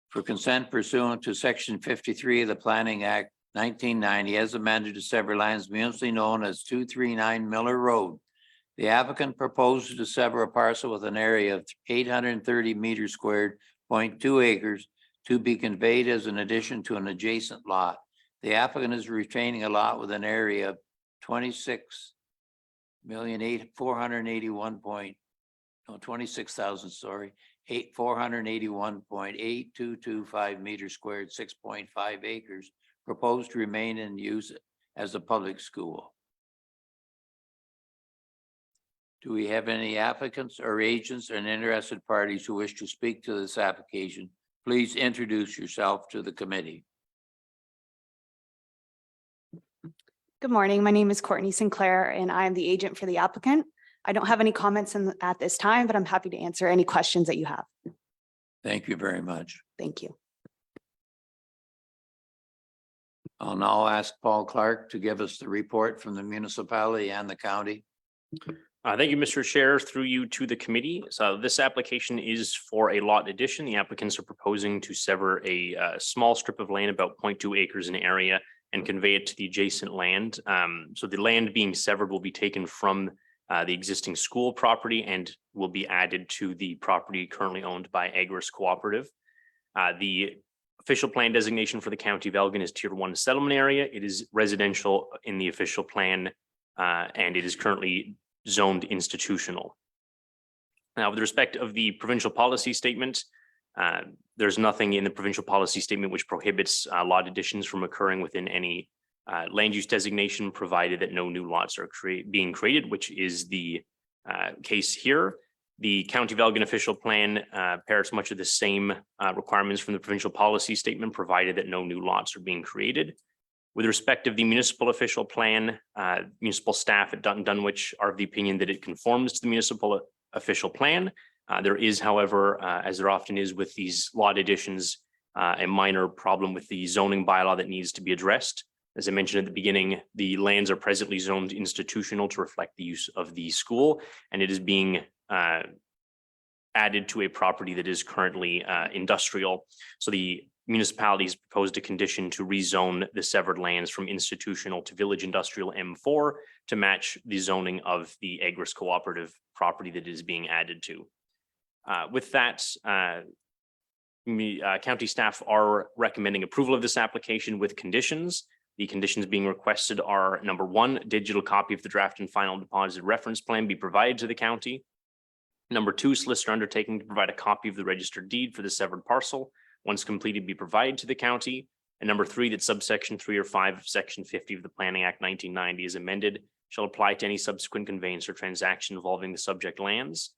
for consent pursuant to section 53 of the Planning Act 1990 as amended to sever lands municipally known as 239 Miller Road. The applicant proposes to sever a parcel with an area of 830 meters squared, 0.2 acres, to be conveyed as an addition to an adjacent lot. The applicant is retaining a lot with an area of 481.8225 meters squared, 6.5 acres, proposed to remain in use as a public school. Do we have any applicants or agents and interested parties who wish to speak to this application? Please introduce yourself to the committee. Good morning. My name is Courtney Sinclair and I am the agent for the applicant. I don't have any comments at this time, but I'm happy to answer any questions that you have. Thank you very much. Thank you. I'll now ask Paul Clark to give us the report from the municipality and the county. Thank you, Mr. Chair, through you to the committee. So this application is for a lot addition. The applicants are proposing to sever a small strip of land, about 0.2 acres in area, and convey it to the adjacent land. So the land being severed will be taken from the existing school property and will be added to the property currently owned by Agris Cooperative. The official plan designation for the county of Elgin is Tier 1 settlement area. It is residential in the official plan, and it is currently zoned institutional. Now, with respect of the provincial policy statement, there's nothing in the provincial policy statement which prohibits lot additions from occurring within any land use designation, provided that no new lots are being created, which is the case here. The County of Elgin official plan parrots much of the same requirements from the provincial policy statement, provided that no new lots are being created. With respect of the municipal official plan, municipal staff at Dutton Dunwich are of the opinion that it conforms to the municipal official plan. There is, however, as there often is with these lot additions, a minor problem with the zoning bylaw that needs to be addressed. As I mentioned at the beginning, the lands are presently zoned institutional to reflect the use of the school, and it is being added to a property that is currently industrial. So the municipality has proposed a condition to rezone the severed lands from institutional to village industrial M4 to match the zoning of the Agris Cooperative property that is being added to. With that, county staff are recommending approval of this application with conditions. The conditions being requested are: number one, digital copy of the draft and final deposit reference plan be provided to the county. Number two, solicitor undertaking to provide a copy of the registered deed for the severed parcel. Once completed, be provided to the county. And number three, that subsection 3 or 5 of section 50 of the Planning Act 1990 is amended, shall apply to any subsequent conveyance or transaction involving the subject lands.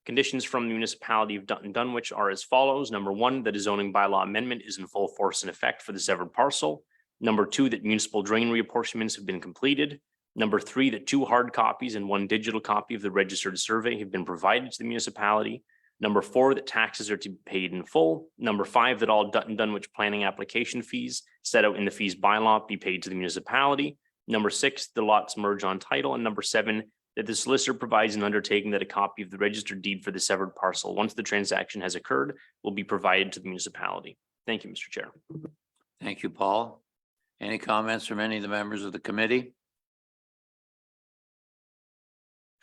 Conditions from the municipality of Dutton Dunwich are as follows. Number one, that a zoning bylaw amendment is in full force and effect for the severed parcel. Number two, that municipal drain reapportionments have been completed. Number three, that 2 hard copies and 1 digital copy of the registered survey have been provided to the municipality. Number 4, that taxes are to be paid in full. Number 5, that all Dutton Dunwich planning application fees set out in the fees bylaw be paid to the municipality. Number 6, the lots merge on title. And number 7, that the solicitor provides an undertaking that a copy of the registered deed for the severed parcel, once the transaction has occurred, will be provided to the municipality. Thank you, Mr. Chair. Thank you, Paul. Any comments from any of the members of the committee?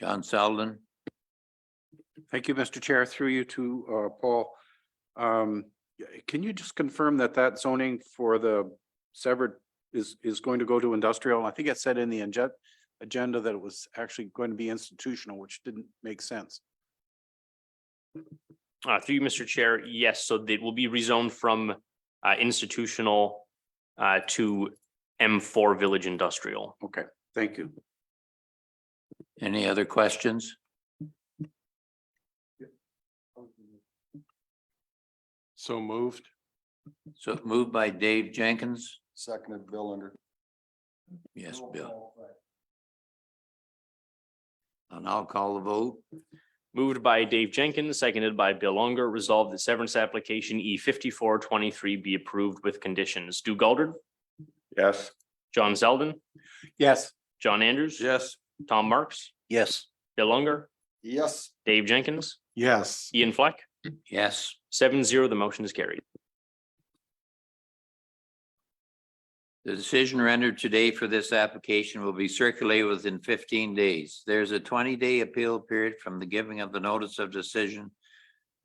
John Selden. Thank you, Mr. Chair. Through you to Paul. Can you just confirm that that zoning for the severed is going to go to industrial? I think it said in the agenda that it was actually going to be institutional, which didn't make sense. Through you, Mr. Chair, yes, so it will be rezoned from institutional to M4 Village Industrial. Okay, thank you. Any other questions? So moved. So moved by Dave Jenkins. Seconded, Bill Under. Yes, Bill. And I'll call the vote. Moved by Dave Jenkins, seconded by Bill Unger, resolved that severance application E5423 be approved with conditions. Stu Goldard, Yes. John Zeldin, Yes. John Andrews. Yes. Tom Marks, Yes. Bill Unger, Yes. Dave Jenkins, Yes. Ian Fleck, Yes. 7-0, the motion is carried. The decision rendered today for this application will be circulated within 15 days. There's a 20-day appeal period from the giving of the notice of decision,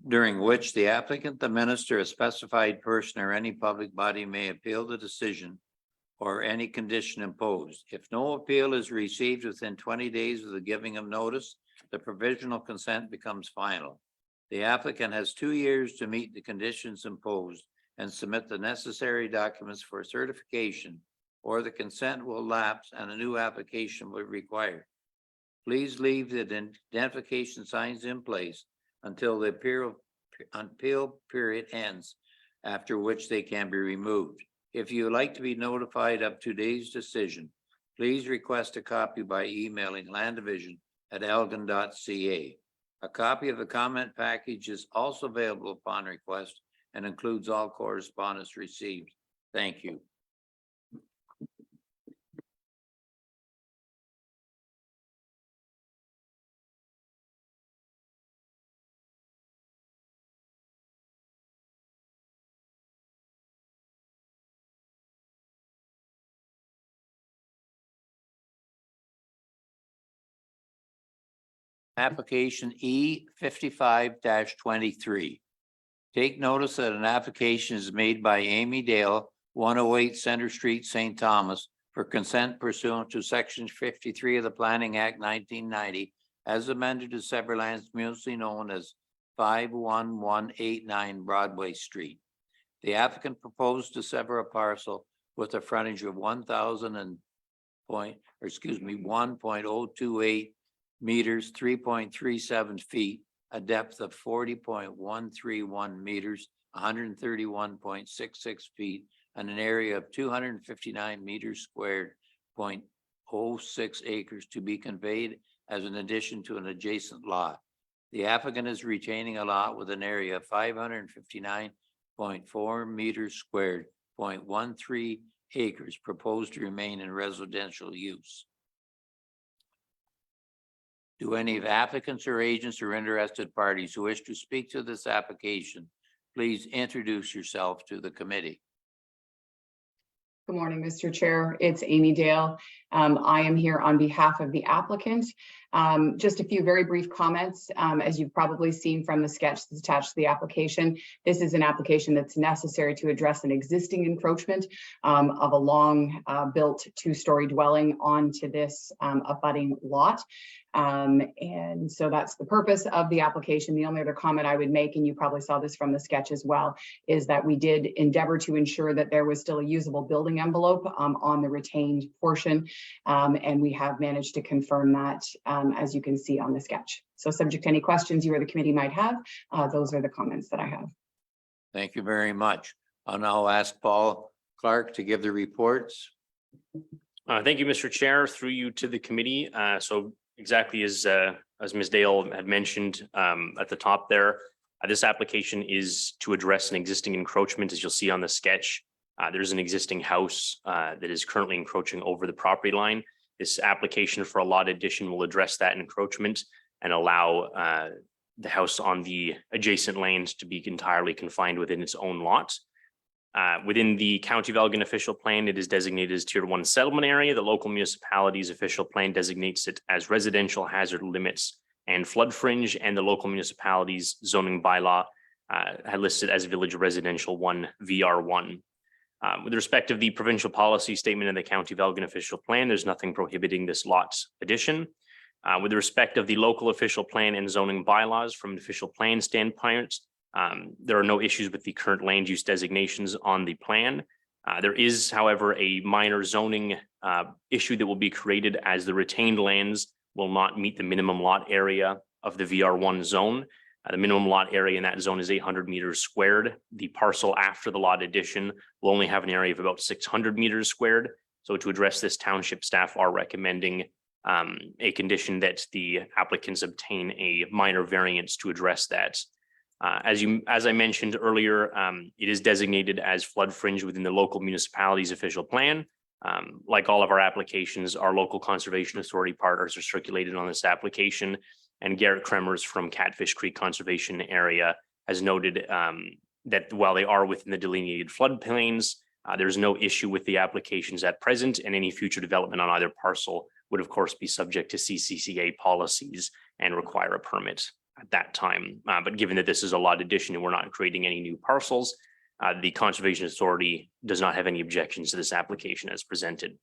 during which the applicant, the minister, a specified person, or any public body may appeal the decision or any condition imposed. If no appeal is received within 20 days of the giving of notice, the provisional consent becomes final. The applicant has 2 years to meet the conditions imposed and submit the necessary documents for certification, or the consent will lapse and a new application will be required. Please leave the identification signs in place until the appeal period ends, after which they can be removed. If you would like to be notified of today's decision, please request a copy by emailing landdivision@elgin.ca. A copy of the comment package is also available upon request and includes all correspondence received. Thank you. Application E55-23. Take notice that an application is made by Amy Dale, 108 Center Street, St. Thomas, for consent pursuant to section 53 of the Planning Act 1990, as amended to sever lands mutually known as 51189 Broadway Street. The applicant proposed to sever a parcel with a frontage of 1.028 meters, 3.37 feet, a depth of 40.131 meters, 131.66 feet, and an area of 259 meters squared, 0.06 acres, to be conveyed as an addition to an adjacent lot. The applicant is retaining a lot with an area of 559.4 meters squared, 0.13 acres, proposed to remain in residential use. Do any of applicants or agents or interested parties who wish to speak to this application, please introduce yourself to the committee. Good morning, Mr. Chair. It's Amy Dale. I am here on behalf of the applicant. Just a few very brief comments. As you've probably seen from the sketch that's attached to the application, this is an application that's necessary to address an existing encroachment of a long built 2-story dwelling onto this abutting lot. And so that's the purpose of the application. The only other comment I would make, and you probably saw this from the sketch as well, is that we did endeavor to ensure that there was still a usable building envelope on the retained portion. And we have managed to confirm that, as you can see on the sketch. So subject to any questions you or the committee might have, those are the comments that I have. Thank you very much. I'll now ask Paul Clark to give the reports. Thank you, Mr. Chair, through you to the committee. So exactly as Ms. Dale had mentioned at the top there, this application is to address an existing encroachment. As you'll see on the sketch, there's an existing house that is currently encroaching over the property line. This application for a lot addition will address that encroachment and allow the house on the adjacent lands to be entirely confined within its own lot. Within the County of Elgin official plan, it is designated as Tier 1 settlement area. The local municipality's official plan designates it as residential hazard limits and flood fringe, and the local municipality's zoning bylaw had listed as Village Residential 1 VR1. With respect of the provincial policy statement in the County of Elgin official plan, there's nothing prohibiting this lot's addition. With respect of the local official plan and zoning bylaws from an official plan standpoint, there are no issues with the current land use designations on the plan. There is, however, a minor zoning issue that will be created as the retained lands will not meet the minimum lot area of the VR1 zone. The minimum lot area in that zone is 800 meters squared. The parcel after the lot addition will only have an area of about 600 meters squared. So to address this, township staff are recommending a condition that the applicants obtain a minor variance to address that. As I mentioned earlier, it is designated as flood fringe within the local municipality's official plan. Like all of our applications, our local conservation authority partners are circulated on this application. And Garrett Kremers from Catfish Creek Conservation Area has noted that while they are within the delineated floodplains, there's no issue with the applications at present, and any future development on either parcel would of course be subject to CCCA policies and require a permit at that time. But given that this is a lot addition and we're not creating any new parcels, the Conservation Authority does not have any objections to this application as presented.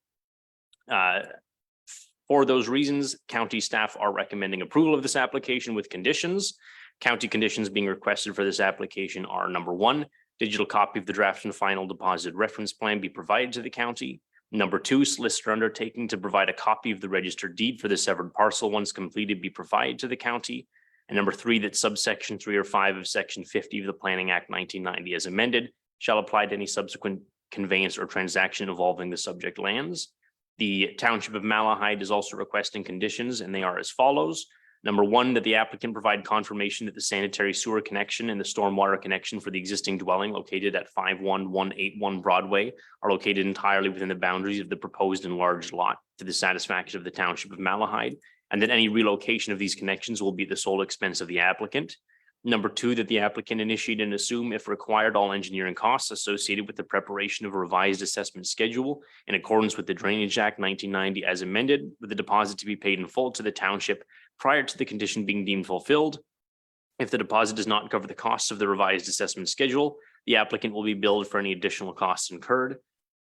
For those reasons, county staff are recommending approval of this application with conditions. County conditions being requested for this application are: number one, digital copy of the draft and final deposit reference plan be provided to the county. Number two, solicitor undertaking to provide a copy of the registered deed for the severed parcel once completed be provided to the county. And number three, that subsection 3 or 5 of section 50 of the Planning Act 1990 as amended shall apply to any subsequent conveyance or transaction involving the subject lands. The Township of Malahide is also requesting conditions, and they are as follows. Number one, that the applicant provide confirmation that the sanitary sewer connection and the stormwater connection for the existing dwelling located at 51181 Broadway are located entirely within the boundaries of the proposed enlarged lot to the satisfaction of the Township of Malahide, and that any relocation of these connections will be at the sole expense of the applicant. Number two, that the applicant initiate and assume, if required, all engineering costs associated with the preparation of a revised assessment schedule in accordance with the Drainage Act 1990 as amended, with the deposit to be paid in full to the township prior to the condition being deemed fulfilled. If the deposit does not cover the costs of the revised assessment schedule, the applicant will be billed for any additional costs incurred.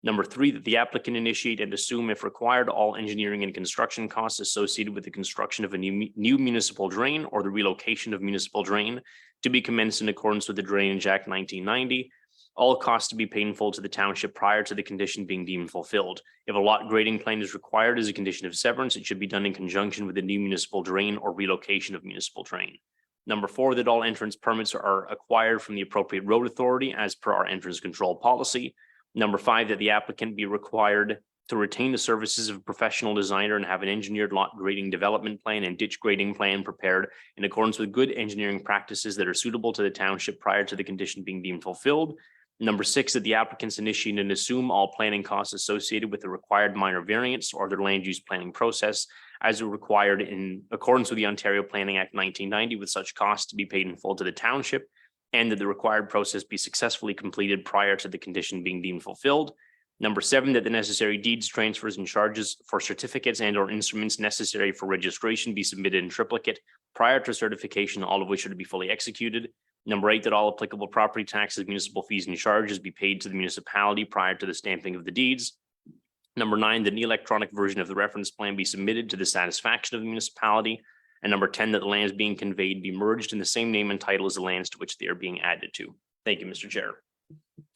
Number three, that the applicant initiate and assume, if required, all engineering and construction costs associated with the construction of a new municipal drain or the relocation of municipal drain to be commenced in accordance with the Drainage Act 1990. All costs to be paid in full to the township prior to the condition being deemed fulfilled. If a lot grading plan is required as a condition of severance, it should be done in conjunction with the new municipal drain or relocation of municipal drain. Number four, that all entrance permits are acquired from the appropriate road authority as per our entrance control policy. Number five, that the applicant be required to retain the services of a professional designer and have an engineered lot grading development plan and ditch grading plan prepared in accordance with good engineering practices that are suitable to the township prior to the condition being deemed fulfilled. Number six, that the applicants initiate and assume all planning costs associated with the required minor variance or their land use planning process as required in accordance with the Ontario Planning Act 1990, with such costs to be paid in full to the township, and that the required process be successfully completed prior to the condition being deemed fulfilled. Number seven, that the necessary deeds, transfers, and charges for certificates and or instruments necessary for registration be submitted in triplicate prior to certification, all of which are to be fully executed. Number eight, that all applicable property taxes, municipal fees, and charges be paid to the municipality prior to the stamping of the deeds. Number nine, that an electronic version of the reference plan be submitted to the satisfaction of the municipality. And number 10, that the lands being conveyed be merged in the same name and title as the lands to which they are being added to. Thank you, Mr. Chair.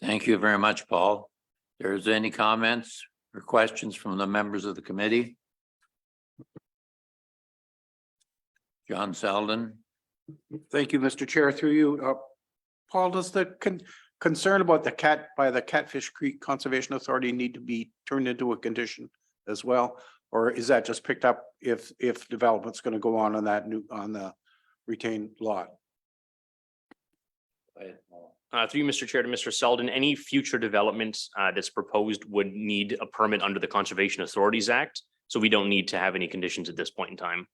Thank you very much, Paul. There's any comments or questions from the members of the committee? John Selden. Thank you, Mr. Chair, through you. Paul, does the concern about the Catfish Creek Conservation Authority need to be turned into a condition as well? Or is that just picked up if development's going to go on on the retained lot? Through you, Mr. Chair, to Mr. Selden, any future development that's proposed would need a permit under the Conservation Authorities Act. So we don't need to have any conditions at this point in time.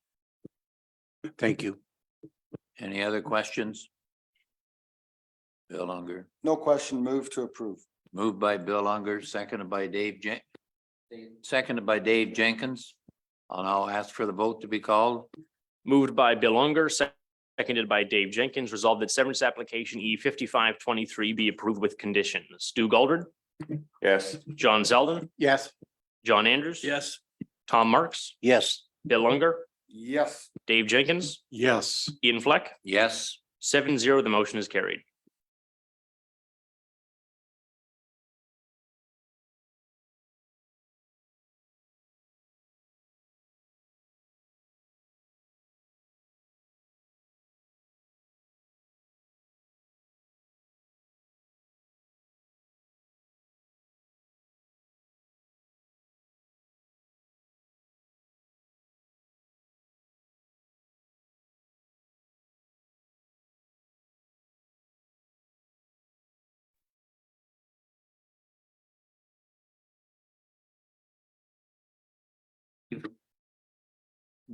Thank you. Any other questions? Bill Unger. No question, move to approve. Moved by Bill Unger, seconded by Dave Jenkins. I'll now ask for the vote to be called. Moved by Bill Unger, seconded by Dave Jenkins. Resolved that severance application E5523 be approved with conditions. Stu Goldred. Yes. John Zeldin. Yes. John Andrews. Yes. Tom Marks. Yes. Bill Unger. Yes. Dave Jenkins. Yes. Ian Fleck. Yes. 7-0, the motion is carried.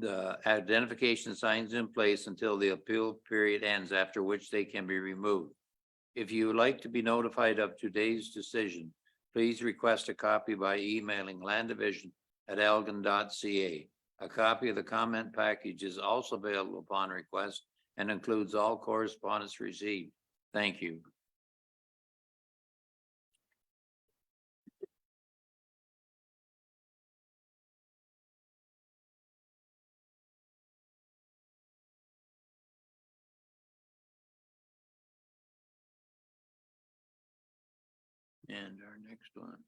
the identification signs in place until the appeal period ends, after which they can be removed. If you would like to be notified of today's decision, please request a copy by emailing landdivision@elgin.ca. A copy of the comment package is also available upon request and includes all correspondence received. Thank you. And our next one.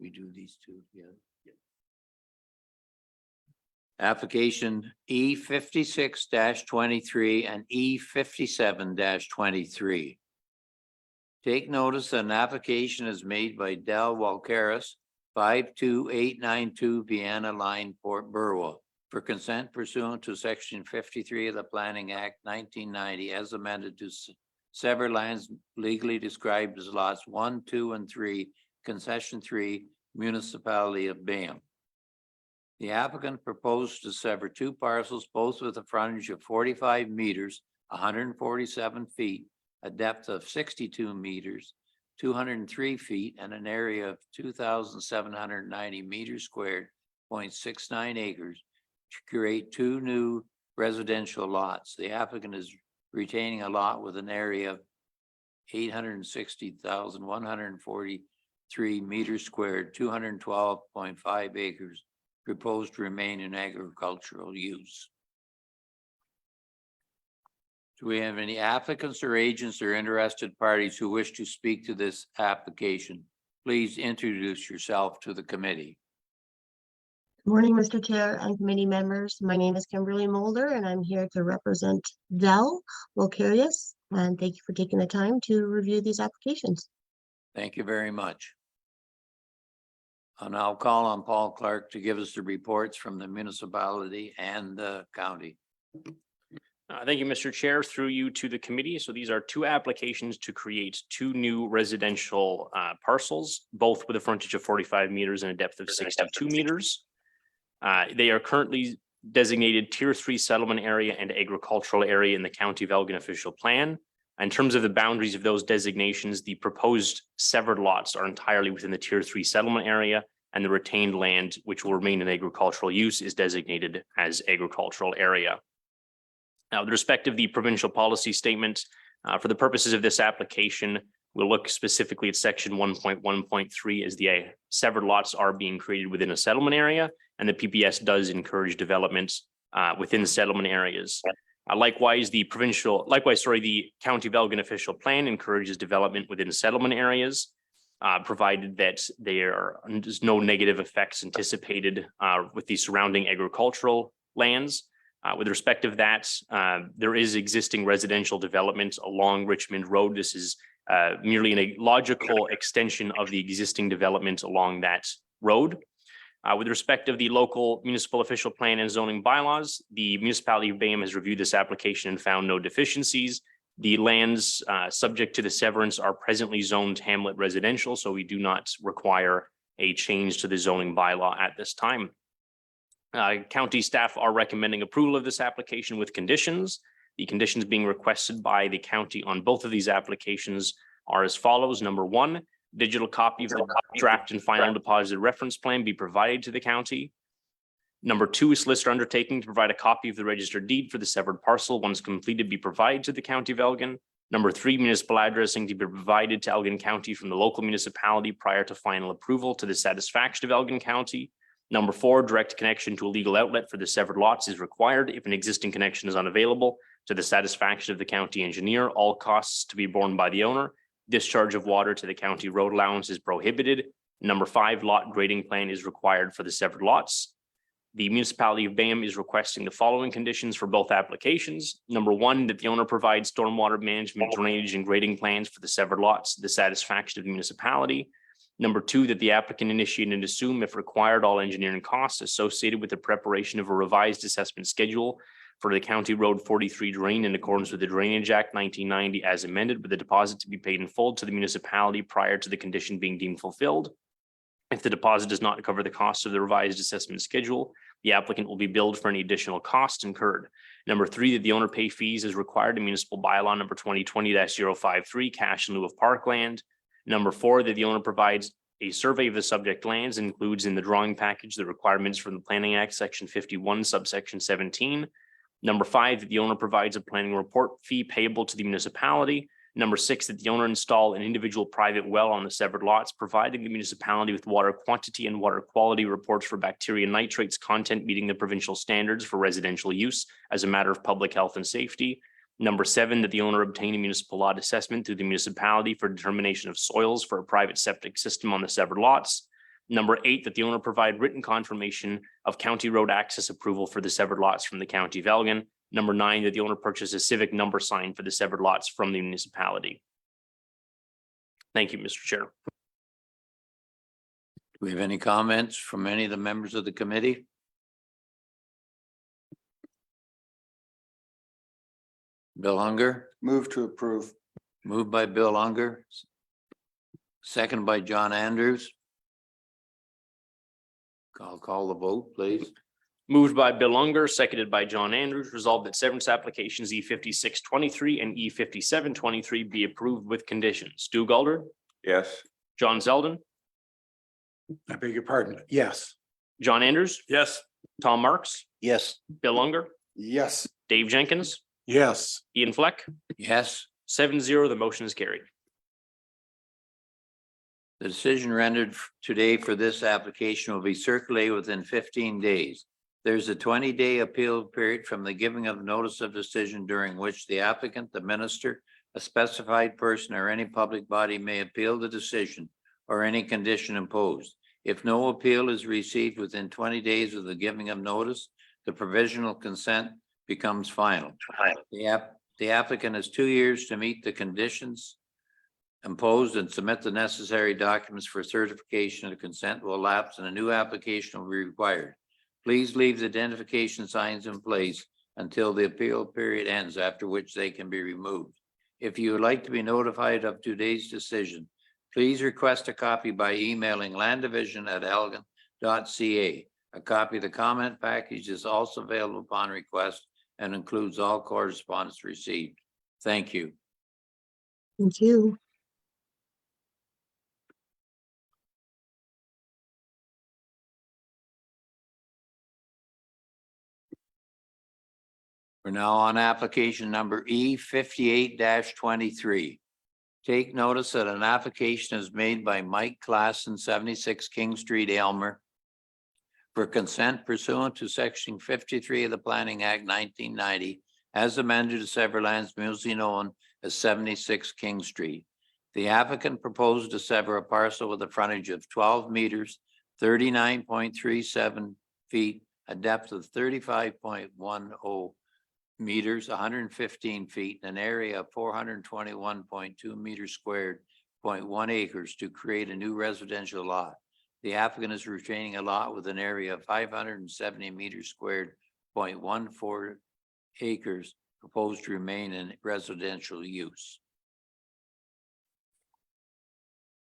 We do these two together. Application E56-23 and E57-23. Take notice that an application is made by Del Walkeris, 52892 Vienna Line, Port Burwell, for consent pursuant to section 53 of the Planning Act 1990 as amended to sever lands legally described as lots 1, 2, and 3, concession 3, municipality of Bayham. The applicant proposed to sever two parcels, both with a frontage of 45 meters, 147 feet, a depth of 62 meters, 203 feet, and an area of 2,790 meters squared, 0.69 acres, to create two new residential lots. The applicant is retaining a lot with an area of 860,143 meters squared, 212.5 acres, proposed to remain in agricultural use. Do we have any applicants or agents or interested parties who wish to speak to this application? Please introduce yourself to the committee. Good morning, Mr. Chair and committee members. My name is Kimberly Mulder and I'm here to represent Del Walkeris. And thank you for taking the time to review these applications. Thank you very much. And I'll call on Paul Clark to give us the reports from the municipality and the county. Thank you, Mr. Chair, through you to the committee. So these are two applications to create two new residential parcels, both with a frontage of 45 meters and a depth of 62 meters. They are currently designated Tier 3 settlement area and agricultural area in the County of Elgin official plan. In terms of the boundaries of those designations, the proposed severed lots are entirely within the Tier 3 settlement area, and the retained land, which will remain in agricultural use, is designated as agricultural area. Now, with respect to the provincial policy statement, for the purposes of this application, we'll look specifically at section 1.1.3 as the severed lots are being created within a settlement area, and the PPS does encourage development within settlement areas. Likewise, the County of Elgin official plan encourages development within settlement areas, provided that there's no negative effects anticipated with the surrounding agricultural lands. With respect of that, there is existing residential development along Richmond Road. This is merely a logical extension of the existing development along that road. With respect of the local municipal official plan and zoning bylaws, the municipality of Bayham has reviewed this application and found no deficiencies. The lands subject to the severance are presently zoned hamlet residential, so we do not require a change to the zoning bylaw at this time. County staff are recommending approval of this application with conditions. The conditions being requested by the county on both of these applications are as follows. Number one, digital copy of the draft and final deposited reference plan be provided to the county. Number two, solicitor undertaking to provide a copy of the registered deed for the severed parcel once completed be provided to the County of Elgin. Number three, municipal addressing to be provided to Elgin County from the local municipality prior to final approval to the satisfaction of Elgin County. Number four, direct connection to a legal outlet for the severed lots is required if an existing connection is unavailable to the satisfaction of the county engineer. All costs to be borne by the owner. Discharge of water to the county road allowance is prohibited. Number five, lot grading plan is required for the severed lots. The municipality of Bayham is requesting the following conditions for both applications. Number one, that the owner provides stormwater management, drainage, and grading plans for the severed lots to the satisfaction of the municipality. Number two, that the applicant initiate and assume, if required, all engineering costs associated with the preparation of a revised assessment schedule for the County Road 43 drain in accordance with the Drainage Act 1990 as amended, with the deposit to be paid in full to the municipality prior to the condition being deemed fulfilled. If the deposit does not cover the cost of the revised assessment schedule, the applicant will be billed for any additional costs incurred. Number 3, that the owner pay fees as required in municipal bylaw number 2020-053, cash in lieu of parkland. Number 4, that the owner provides a survey of the subject lands, includes in the drawing package the requirements from the Planning Act, section 51, subsection 17. Number 5, that the owner provides a planning report fee payable to the municipality. Number 6, that the owner install an individual private well on the severed lots, providing the municipality with water quantity and water quality reports for bacteria nitrates content meeting the provincial standards for residential use as a matter of public health and safety. Number 7, that the owner obtain a municipal lot assessment through the municipality for determination of soils for a private septic system on the severed lots. Number 8, that the owner provide written confirmation of county road access approval for the severed lots from the county of Elgin. Number 9, that the owner purchase a civic number sign for the severed lots from the municipality. Thank you, Mr. Chair. Do we have any comments from any of the members of the committee? Bill Unger, Move to approve. moved by Bill Unger. Second by John Andrews. I'll call the vote, please. Moved by Bill Unger, seconded by John Andrews, resolved that severance applications E5623 and E5723 be approved with conditions. Stu Galder, Yes. John Zeldin, I beg your pardon. Yes. John Andrews, Yes. Tom Marks, Yes. Bill Unger, Yes. Dave Jenkins, Yes. Ian Fleck, Yes, 7-0, the motion is carried. the decision rendered today for this application will be circulated within 15 days. There's a 20-day appeal period from the giving of notice of decision during which the applicant, the minister, a specified person, or any public body may appeal the decision or any condition imposed. If no appeal is received within 20 days of the giving of notice, the provisional consent becomes final. The applicant has 2 years to meet the conditions imposed and submit the necessary documents for certification of consent will lapse and a new application will be required. Please leave the identification signs in place until the appeal period ends, after which they can be removed. If you would like to be notified of today's decision, please request a copy by emailing landdivision@elgin.ca. A copy of the comment package is also available upon request and includes all correspondence received. Thank you. Thank you. We're now on application number E58-23. Take notice that an application is made by Mike Klassen, 76 King Street, Aylmer, for consent pursuant to section 53 of the Planning Act 1990, as amended to sever lands mutually known as 76 King Street. The applicant proposed to sever a parcel with a frontage of 12 meters, 39.37 feet, a depth of 35.10 meters, 115 feet, and an area of 421.2 meters squared, 0.1 acres to create a new residential lot. The applicant is retaining a lot with an area of 570 meters squared, 0.14 acres, proposed to remain in residential use.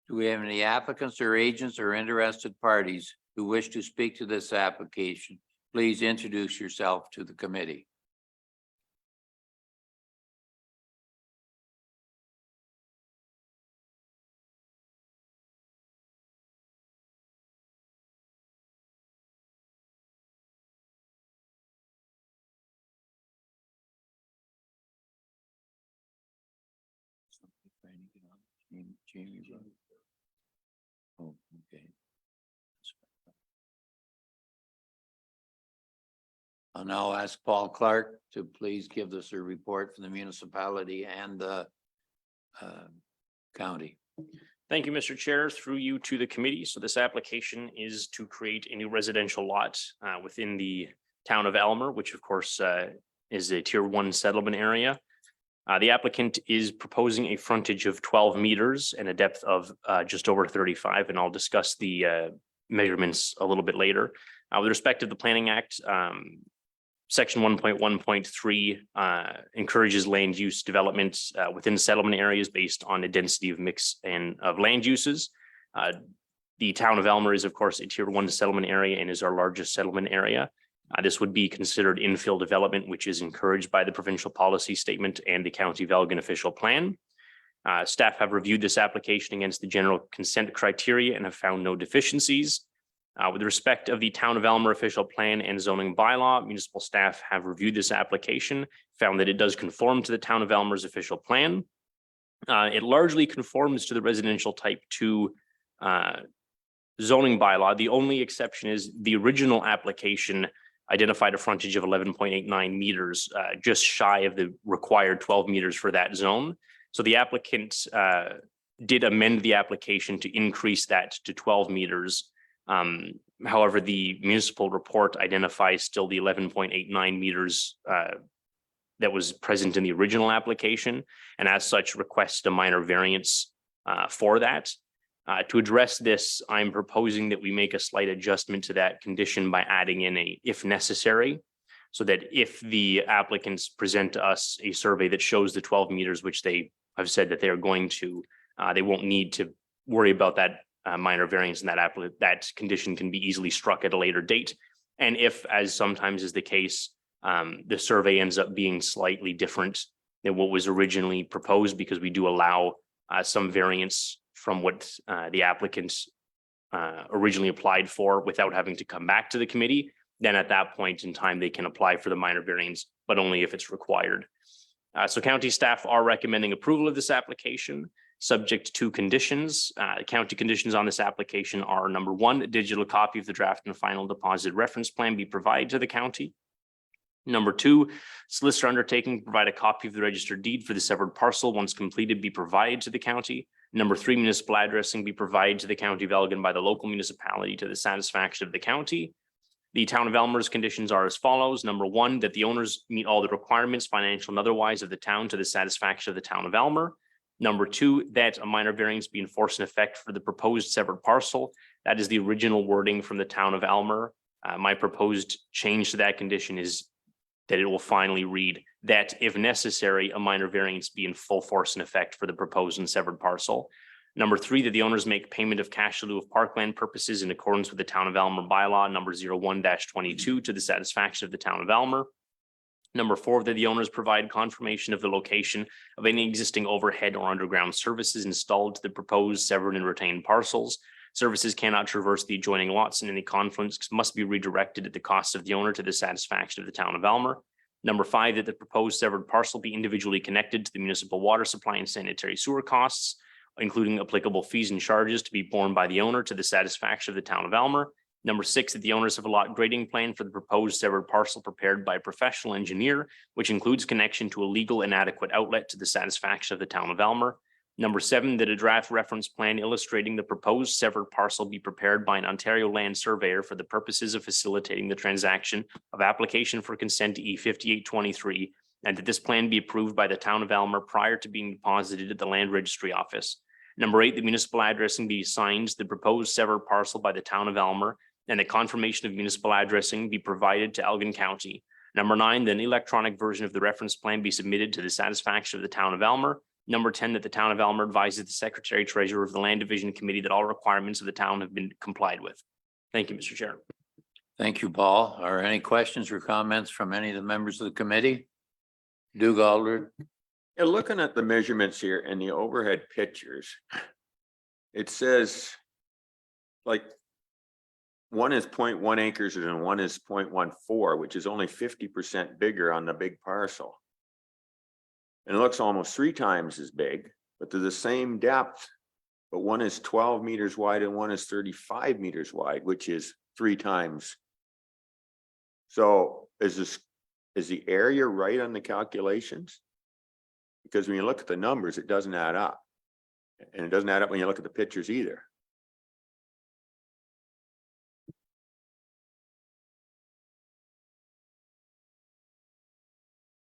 Do we have any applicants or agents or interested parties who wish to speak to this application? Please introduce yourself to the committee. Jamie's on. Oh, okay. I'll now ask Paul Clark to please give us a report from the municipality and the county. Thank you, Mr. Chair, through you to the committee. So this application is to create a new residential lot within the town of Aylmer, which of course is a tier 1 settlement area. The applicant is proposing a frontage of 12 meters and a depth of just over 35, and I'll discuss the measurements a little bit later. With respect to the Planning Act, Section 1.1.3 encourages land use development within settlement areas based on a density of mix and of land uses. The town of Elmer is, of course, a tier 1 settlement area and is our largest settlement area. This would be considered infill development, which is encouraged by the provincial policy statement and the County of Elgin official plan. Staff have reviewed this application against the general consent criteria and have found no deficiencies. With respect of the town of Elmer official plan and zoning bylaw, municipal staff have reviewed this application, found that it does conform to the town of Elmer's official plan. It largely conforms to the residential type 2 zoning bylaw. The only exception is the original application identified a frontage of 11.89 meters, just shy of the required 12 meters for that zone. So the applicant did amend the application to increase that to 12 meters. However, the municipal report identifies still the 11.89 meters that was present in the original application, and as such requests a minor variance for that. To address this, I'm proposing that we make a slight adjustment to that condition by adding in a if necessary, so that if the applicants present to us a survey that shows the 12 meters, which they have said that they are going to, they won't need to worry about that minor variance, and that condition can be easily struck at a later date. And if, as sometimes is the case, the survey ends up being slightly different than what was originally proposed, because we do allow some variance from what the applicants originally applied for without having to come back to the committee, then at that point in time, they can apply for the minor variance, but only if it's required. So county staff are recommending approval of this application, subject to conditions. County conditions on this application are: number 1, a digital copy of the draft and final deposit reference plan be provided to the county. Number 2, solicitor undertaking to provide a copy of the registered deed for the severed parcel once completed be provided to the county. Number 3, municipal addressing be provided to the County of Elgin by the local municipality to the satisfaction of the county. The town of Elmer's conditions are as follows. Number 1, that the owners meet all the requirements, financial and otherwise, of the town to the satisfaction of the town of Elmer. Number 2, that a minor variance be enforced in effect for the proposed severed parcel. That is the original wording from the town of Elmer. My proposed change to that condition is that it will finally read that if necessary, a minor variance be in full force and effect for the proposed and severed parcel. Number 3, that the owners make payment of cash in lieu of parkland purposes in accordance with the town of Elmer bylaw number 01-22 to the satisfaction of the town of Elmer. Number 4, that the owners provide confirmation of the location of any existing overhead or underground services installed to the proposed severed and retained parcels. Services cannot traverse the adjoining lots, and any conflicts must be redirected at the cost of the owner to the satisfaction of the town of Elmer. Number 5, that the proposed severed parcel be individually connected to the municipal water supply and sanitary sewer costs, including applicable fees and charges to be borne by the owner to the satisfaction of the town of Elmer. Number 6, that the owners have a lot grading plan for the proposed severed parcel prepared by a professional engineer, which includes connection to a legal and adequate outlet to the satisfaction of the town of Elmer. Number 7, that a draft reference plan illustrating the proposed severed parcel be prepared by an Ontario land surveyor for the purposes of facilitating the transaction of application for consent to E5823, and that this plan be approved by the town of Elmer prior to being deposited at the land registry office. Number 8, the municipal addressing be assigned to the proposed severed parcel by the town of Elmer, and the confirmation of municipal addressing be provided to Elgin County. Number 9, that an electronic version of the reference plan be submitted to the satisfaction of the town of Elmer. Number 10, that the town of Elmer advises the secretary treasurer of the land division committee that all requirements of the town have been complied with. Thank you, Mr. Chair. Thank you, Paul. Are any questions or comments from any of the members of the committee? Dugald? Yeah, looking at the measurements here and the overhead pictures, it says like one is 0.1 acres and one is 0.14, which is only 50% bigger on the big parcel. And it looks almost 3 times as big, but they're the same depth. But one is 12 meters wide and one is 35 meters wide, which is 3 times. So is the area right on the calculations? Because when you look at the numbers, it doesn't add up. And it doesn't add up when you look at the pictures either.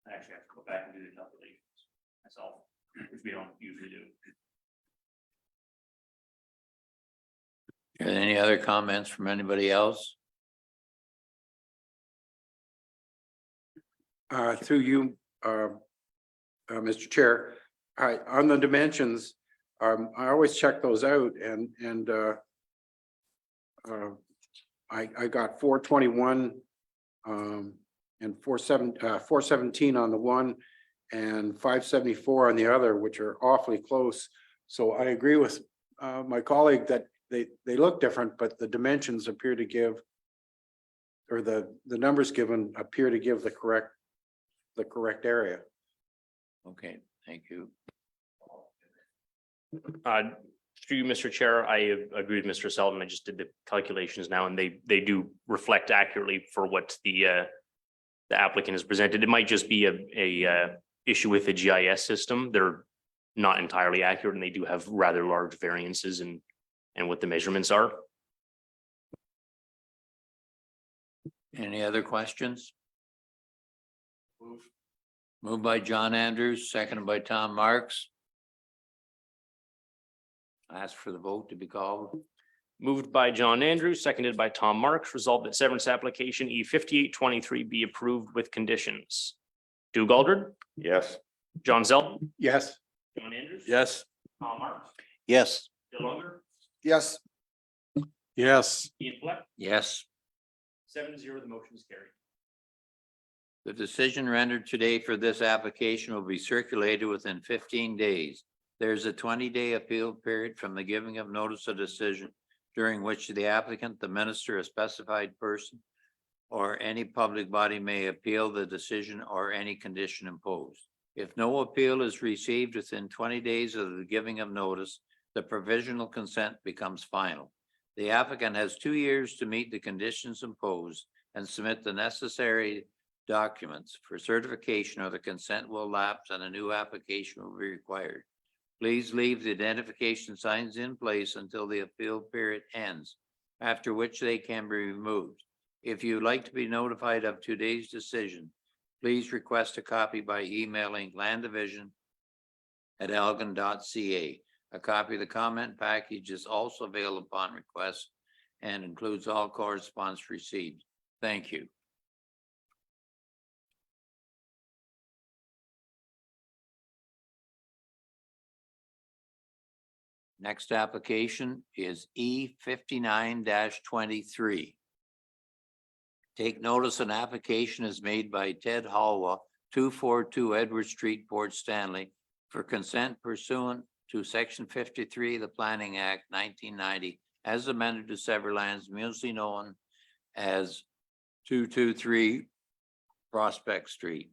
I actually have to go back and do the calculations myself, which we don't usually do. Any other comments from anybody else? Through you, Mr. Chair, on the dimensions, I always check those out, and I got 421 and 417 on the one and 574 on the other, which are awfully close. So I agree with my colleague that they look different, but the dimensions appear to give, or the numbers given appear to give the correct area. Okay, thank you. Through you, Mr. Chair, I agree with Mr. Sullivan. I just did the calculations now and they do reflect accurately for what the applicant has presented. It might just be a issue with the GIS system. They're not entirely accurate and they do have rather large variances in what the measurements are. Any other questions? Moved by John Andrews, seconded by Tom Marks. Ask for the vote to be called. Moved by John Andrews, seconded by Tom Marks, resolved that severance application E5823 be approved with conditions. Stu Goldred, Yes. John Zelton, Yes. John Andrews. Yes. Tom Marks, Yes. Bill Unger, Yes. Yes. Ian Fleck, Yes. 7-0, the motion is carried. The decision rendered today for this application will be circulated within 15 days. There's a 20-day appeal period from the giving of notice of decision, during which the applicant, the minister, a specified person, or any public body may appeal the decision or any condition imposed. If no appeal is received within 20 days of the giving of notice, the provisional consent becomes final. The applicant has 2 years to meet the conditions imposed and submit the necessary documents for certification, or the consent will lapse and a new application will be required. Please leave the identification signs in place until the appeal period ends, after which they can be removed. If you'd like to be notified of today's decision, please request a copy by emailing landdivision@elgin.ca. A copy of the comment package is also available upon request and includes all correspondence received. Thank you. Next application is E59-23. Take notice an application is made by Ted Halwa, 242 Edward Street, Port Stanley, for consent pursuant to Section 53 of the Planning Act 1990, as amended to sever lands mutually known as 223 Prospect Street.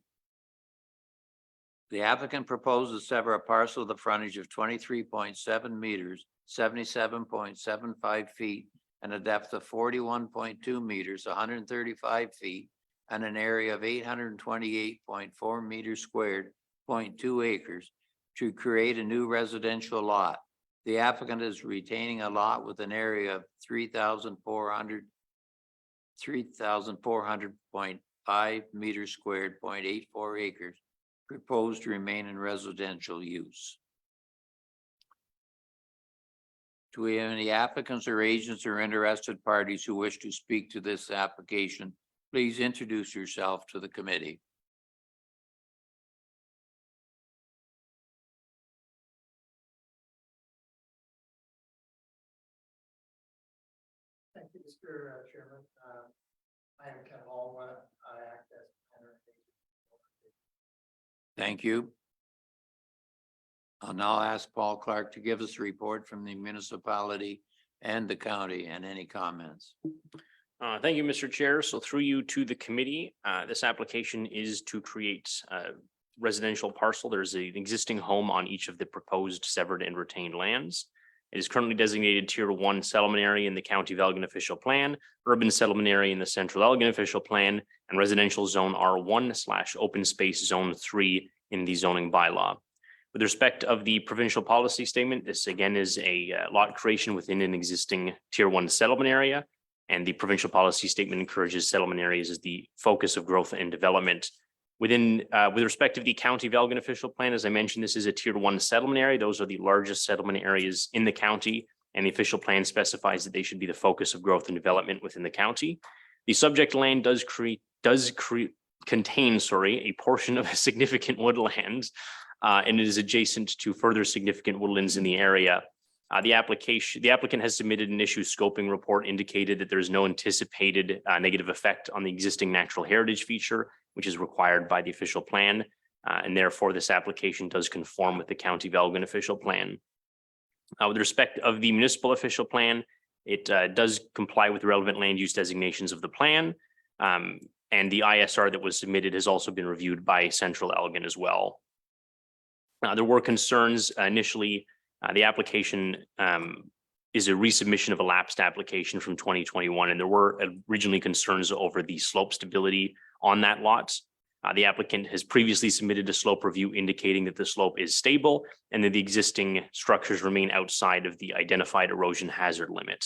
The applicant proposes to sever a parcel of the frontage of 23.7 meters, 77.75 feet, and a depth of 41.2 meters, 135 feet, and an area of 828.4 meters squared, 0.2 acres, to create a new residential lot. The applicant is retaining a lot with an area of 3,400.5 meters squared, 0.84 acres, proposed to remain in residential use. Do we have any applicants or agents or interested parties who wish to speak to this application? Please introduce yourself to the committee. Thank you, Mr. Chairman. I am Ken Hallwell. I act as planner. Thank you. I'll now ask Paul Clark to give us a report from the municipality and the county and any comments. Thank you, Mr. Chair. So through you to the committee, this application is to create a residential parcel. There's an existing home on each of the proposed severed and retained lands. It is currently designated Tier 1 settlement area in the County of Elgin official plan, urban settlement area in the Central Elgin official plan, and residential zone R1/open space zone 3 in the zoning bylaw. With respect of the provincial policy statement, this again is a lot creation within an existing Tier 1 settlement area. And the provincial policy statement encourages settlement areas as the focus of growth and development. With respect to the County of Elgin official plan, as I mentioned, this is a Tier 1 settlement area. Those are the largest settlement areas in the county, and the official plan specifies that they should be the focus of growth and development within the county. The subject land does contain a portion of a significant woodland, and it is adjacent to further significant woodlands in the area. The applicant has submitted an issue scoping report indicated that there's no anticipated negative effect on the existing natural heritage feature, which is required by the official plan. And therefore, this application does conform with the County of Elgin official plan. With respect of the municipal official plan, it does comply with the relevant land use designations of the plan. And the ISR that was submitted has also been reviewed by Central Elgin as well. There were concerns initially. The application is a resubmission of a lapsed application from 2021, and there were originally concerns over the slope stability on that lot. The applicant has previously submitted a slope review indicating that the slope is stable and that the existing structures remain outside of the identified erosion hazard limit.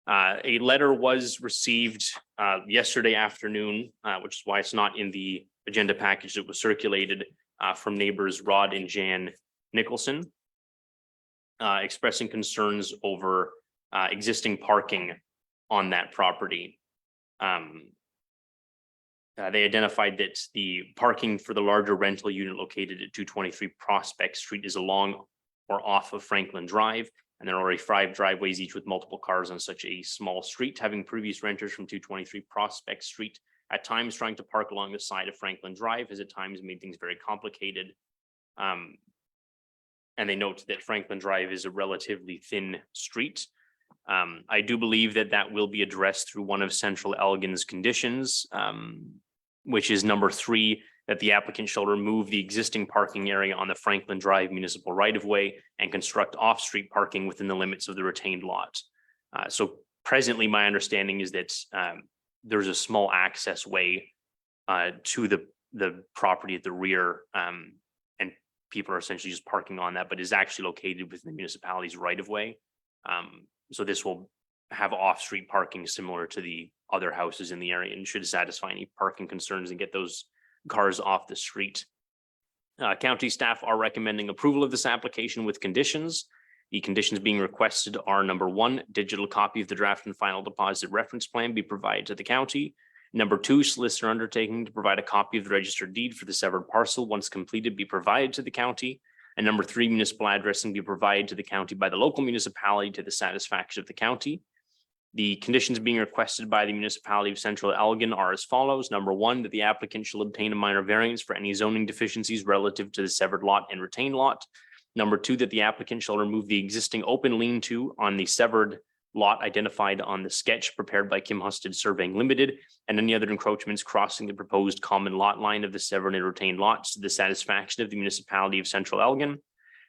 A letter was received yesterday afternoon, which is why it's not in the agenda package that was circulated from neighbors Rod and Jan Nicholson, expressing concerns over existing parking on that property. They identified that the parking for the larger rental unit located at 223 Prospect Street is along or off of Franklin Drive, and there are already 5 driveways, each with multiple cars on such a small street. Having previous renters from 223 Prospect Street at times trying to park along the side of Franklin Drive has at times made things very complicated. And they note that Franklin Drive is a relatively thin street. I do believe that that will be addressed through one of Central Elgin's conditions, which is number 3, that the applicant shall remove the existing parking area on the Franklin Drive municipal right-of-way and construct off-street parking within the limits of the retained lot. So presently, my understanding is that there's a small access way to the property at the rear, and people are essentially just parking on that, but is actually located within the municipality's right-of-way. So this will have off-street parking similar to the other houses in the area and should satisfy any parking concerns and get those cars off the street. County staff are recommending approval of this application with conditions. The conditions being requested are: number 1, digital copy of the draft and final deposit reference plan be provided to the county. Number 2, solicitor undertaking to provide a copy of the registered deed for the severed parcel once completed be provided to the county. And number 3, municipal addressing be provided to the county by the local municipality to the satisfaction of the county. The conditions being requested by the municipality of Central Elgin are as follows. Number 1, that the applicant shall obtain a minor variance for any zoning deficiencies relative to the severed lot and retained lot. Number 2, that the applicant shall remove the existing open lean-to on the severed lot identified on the sketch prepared by Kim Husted Surveying Limited, and any other encroachments crossing the proposed common lot line of the severed and retained lots to the satisfaction of the municipality of Central Elgin.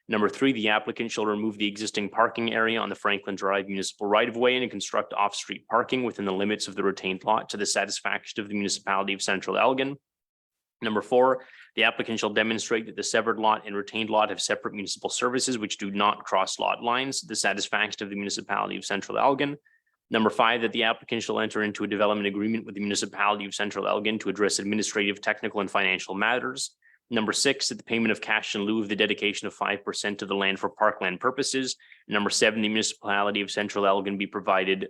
Number 3, the applicant shall remove the existing parking area on the Franklin Drive municipal right-of-way and construct off-street parking within the limits of the retained lot to the satisfaction of the municipality of Central Elgin. Number 4, the applicant shall demonstrate that the severed lot and retained lot have separate municipal services which do not cross lot lines to the satisfaction of the municipality of Central Elgin. Number 5, that the applicant shall enter into a development agreement with the municipality of Central Elgin to address administrative, technical, and financial matters. Number 6, that the payment of cash in lieu of the dedication of 5% of the land for parkland purposes. Number 7, the municipality of Central Elgin be provided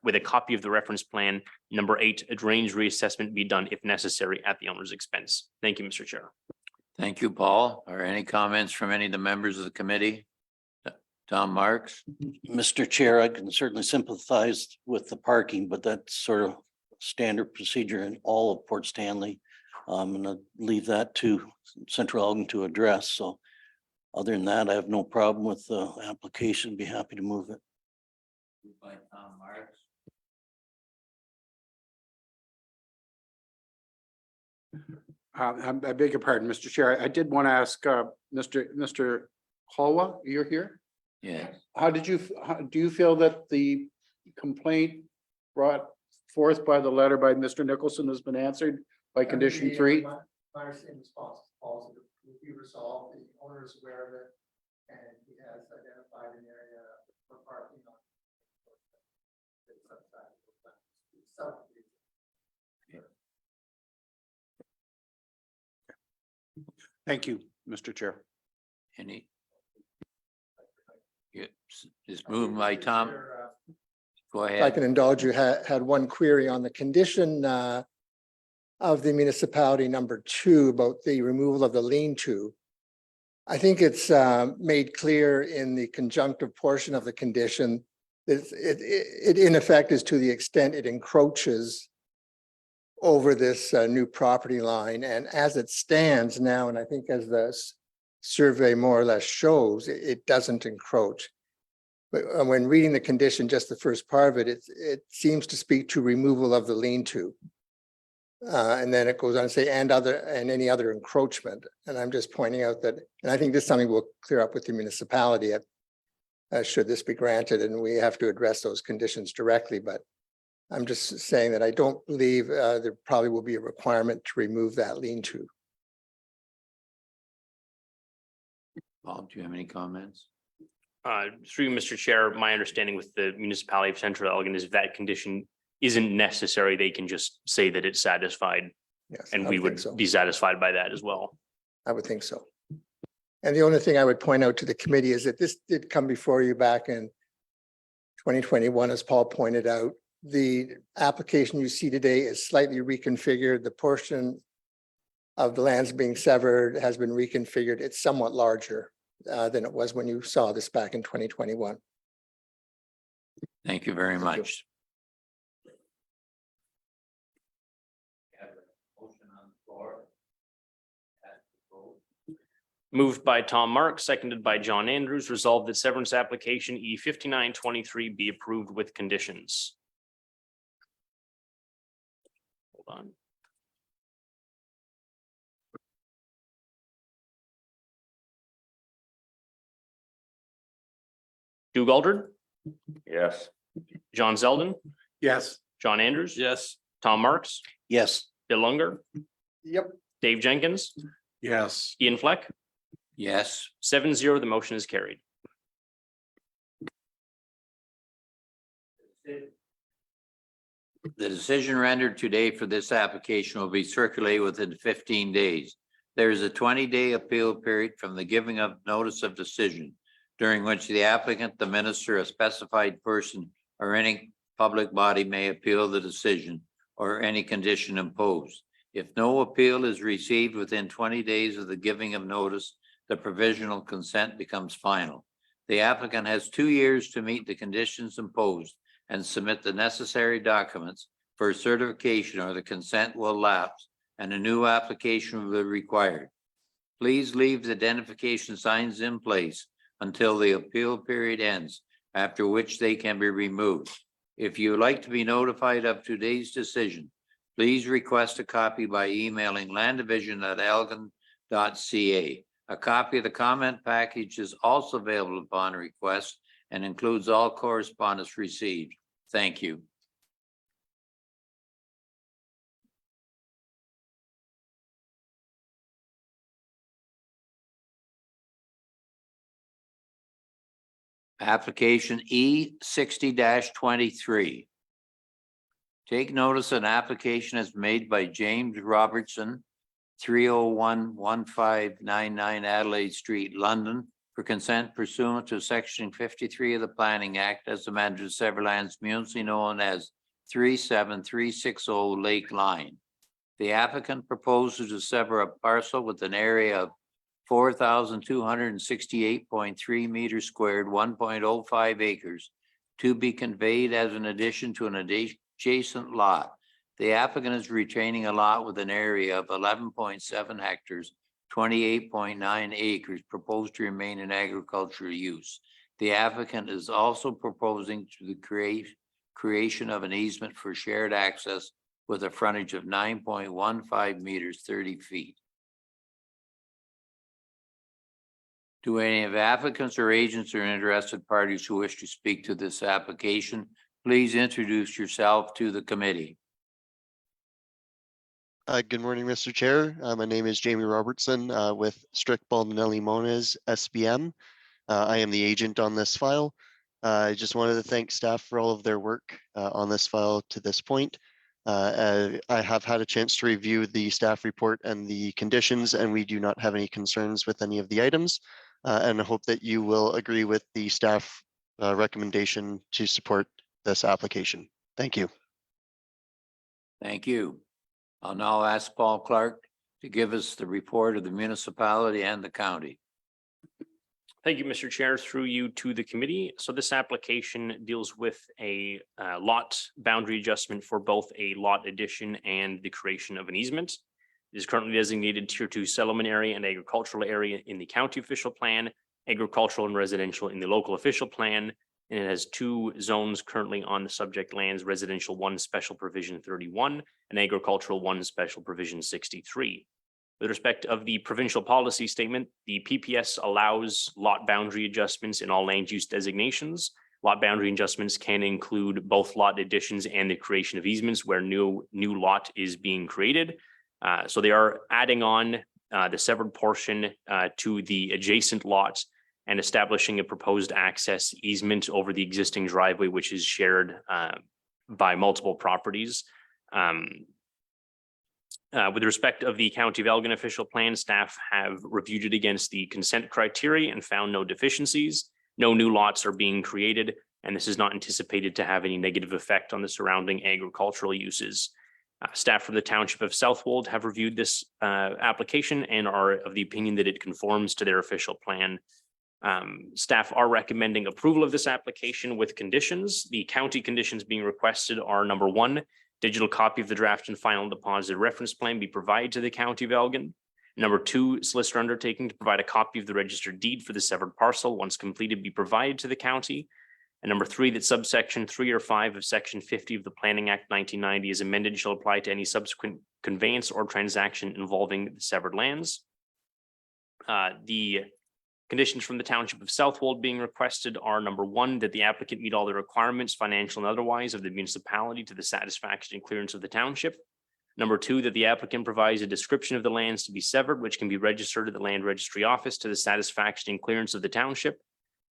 with a copy of the reference plan. Number 8, a drainage reassessment be done if necessary at the owner's expense. Thank you, Mr. Chair. Thank you, Paul. Are any comments from any of the members of the committee? Tom Marks? Mr. Chair, I can certainly sympathize with the parking, but that's sort of standard procedure in all of Port Stanley. I'm gonna leave that to Central Elgin to address. So other than that, I have no problem with the application. Be happy to move it. By Tom Marks. I beg your pardon, Mr. Chair. I did want to ask Mr. Halwa, you're here? Yes. Do you feel that the complaint brought forth by the letter by Mr. Nicholson has been answered by condition 3? My understanding is policy will be resolved, the owner is aware of it, and he has identified an area for parking on. Thank you, Mr. Chair. Any? Just moved by Tom. Go If I ahead. can indulge you, had one query on the condition of the municipality number 2 about the removal of the lean-to. I think it's made clear in the conjunctive portion of the condition. It in effect is to the extent it encroaches over this new property line. And as it stands now, and I think as the survey more or less shows, it doesn't encroach. But when reading the condition, just the first part of it, it seems to speak to removal of the lean-to. And then it goes on to say, and any other encroachment. And I'm just pointing out that, and I think this is something we'll clear up with the municipality should this be granted, and we have to address those conditions directly. But I'm just saying that I don't believe there probably will be a requirement to remove that lean-to. Paul, do you have any comments? Through you, Mr. Chair, my understanding with the municipality of Central Elgin is if that condition isn't necessary, they can just say that it's satisfied, Yes, and I we think would so. be satisfied by that as well. I would think so. And the only thing I would point out to the committee is that this did come before you back in 2021, as Paul pointed out. The application you see today is slightly reconfigured. The portion of the lands being severed has been reconfigured. It's somewhat larger than it was when you saw this back in 2021. Thank you very much. Moved by Tom Marks, seconded by John Andrews, resolved that severance application E5923 be approved with conditions. Hold on. Doug Aldred, Yes. John Zeldin, Yes. John Andrews. Yes. Tom Marks, Yes. Bill Unger, Yep. Dave Jenkins, Yes. Ian Fleck, Yes. 7-0, the motion is carried. The decision rendered today for this application will be circulated within 15 days. There is a 20-day appeal period from the giving of notice of decision, during which the applicant, the minister, a specified person, or any public body may appeal the decision or any condition imposed. If no appeal is received within 20 days of the giving of notice, the provisional consent becomes final. The applicant has 2 years to meet the conditions imposed and submit the necessary documents for certification, or the consent will lapse and a new application will be required. Please leave the identification signs in place until the appeal period ends, after which they can be removed. If you would like to be notified of today's decision, please request a copy by emailing landdivision@elgin.ca. A copy of the comment package is also available upon request and includes all correspondence received. Thank you. Application E60-23. Take notice an application is made by James Robertson, 301-1599 Adelaide Street, London, for consent pursuant to section 53 of the Planning Act as amended to several lands municipally known as 37360 Lake Line. The applicant proposes to sever a parcel with an area of 4,268.3 meters squared, 1.05 acres, to be conveyed as an addition to an adjacent lot. The applicant is retaining a lot with an area of 11.7 hectares, 28.9 acres, proposed to remain in agricultural use. The applicant is also proposing to the creation of an easement for shared access with a frontage of 9.15 meters, 30 feet. Do any of the applicants or agents or interested parties who wish to speak to this application, please introduce yourself to the committee. Good morning, Mr. Chair. My name is Jamie Robertson with Strict Baldinelli Moniz SBM. I am the agent on this file. I just wanted to thank staff for all of their work on this file to this point. I have had a chance to review the staff report and the conditions, and we do not have any concerns with any of the items. And I hope that you will agree with the staff recommendation to support this application. Thank you. Thank you. I'll now ask Paul Clark to give us the report of the municipality and the county. Thank you, Mr. Chair, through you to the committee. So this application deals with a lot boundary adjustment for both a lot addition and the creation of an easement. It is currently designated Tier 2 settlement area and agricultural area in the county official plan, agricultural and residential in the local official plan, and it has two zones currently on the subject lands, residential 1 special provision 31 and agricultural 1 special provision 63. With respect of the provincial policy statement, the PPS allows lot boundary adjustments in all land use designations. Lot boundary adjustments can include both lot additions and the creation of easements where new lot is being created. So they are adding on the severed portion to the adjacent lot and establishing a proposed access easement over the existing driveway, which is shared by multiple properties. With respect of the County of Elgin official plan, staff have reviewed it against the consent criteria and found no deficiencies. No new lots are being created, and this is not anticipated to have any negative effect on the surrounding agricultural uses. Staff from the Township of Southwold have reviewed this application and are of the opinion that it conforms to their official plan. Staff are recommending approval of this application with conditions. The county conditions being requested are: number 1, digital copy of the draft and final deposited reference plan be provided to the County of Elgin. Number 2, solicitor undertaking to provide a copy of the registered deed for the severed parcel once completed be provided to the county. And number 3, that subsection 3 or 5 of section 50 of the Planning Act 1990 as amended shall apply to any subsequent conveyance or transaction involving the severed lands. The conditions from the Township of Southwold being requested are: number 1, that the applicant meet all the requirements, financial and otherwise, of the municipality to the satisfaction and clearance of the township. Number 2, that the applicant provides a description of the lands to be severed, which can be registered at the land registry office to the satisfaction and clearance of the township.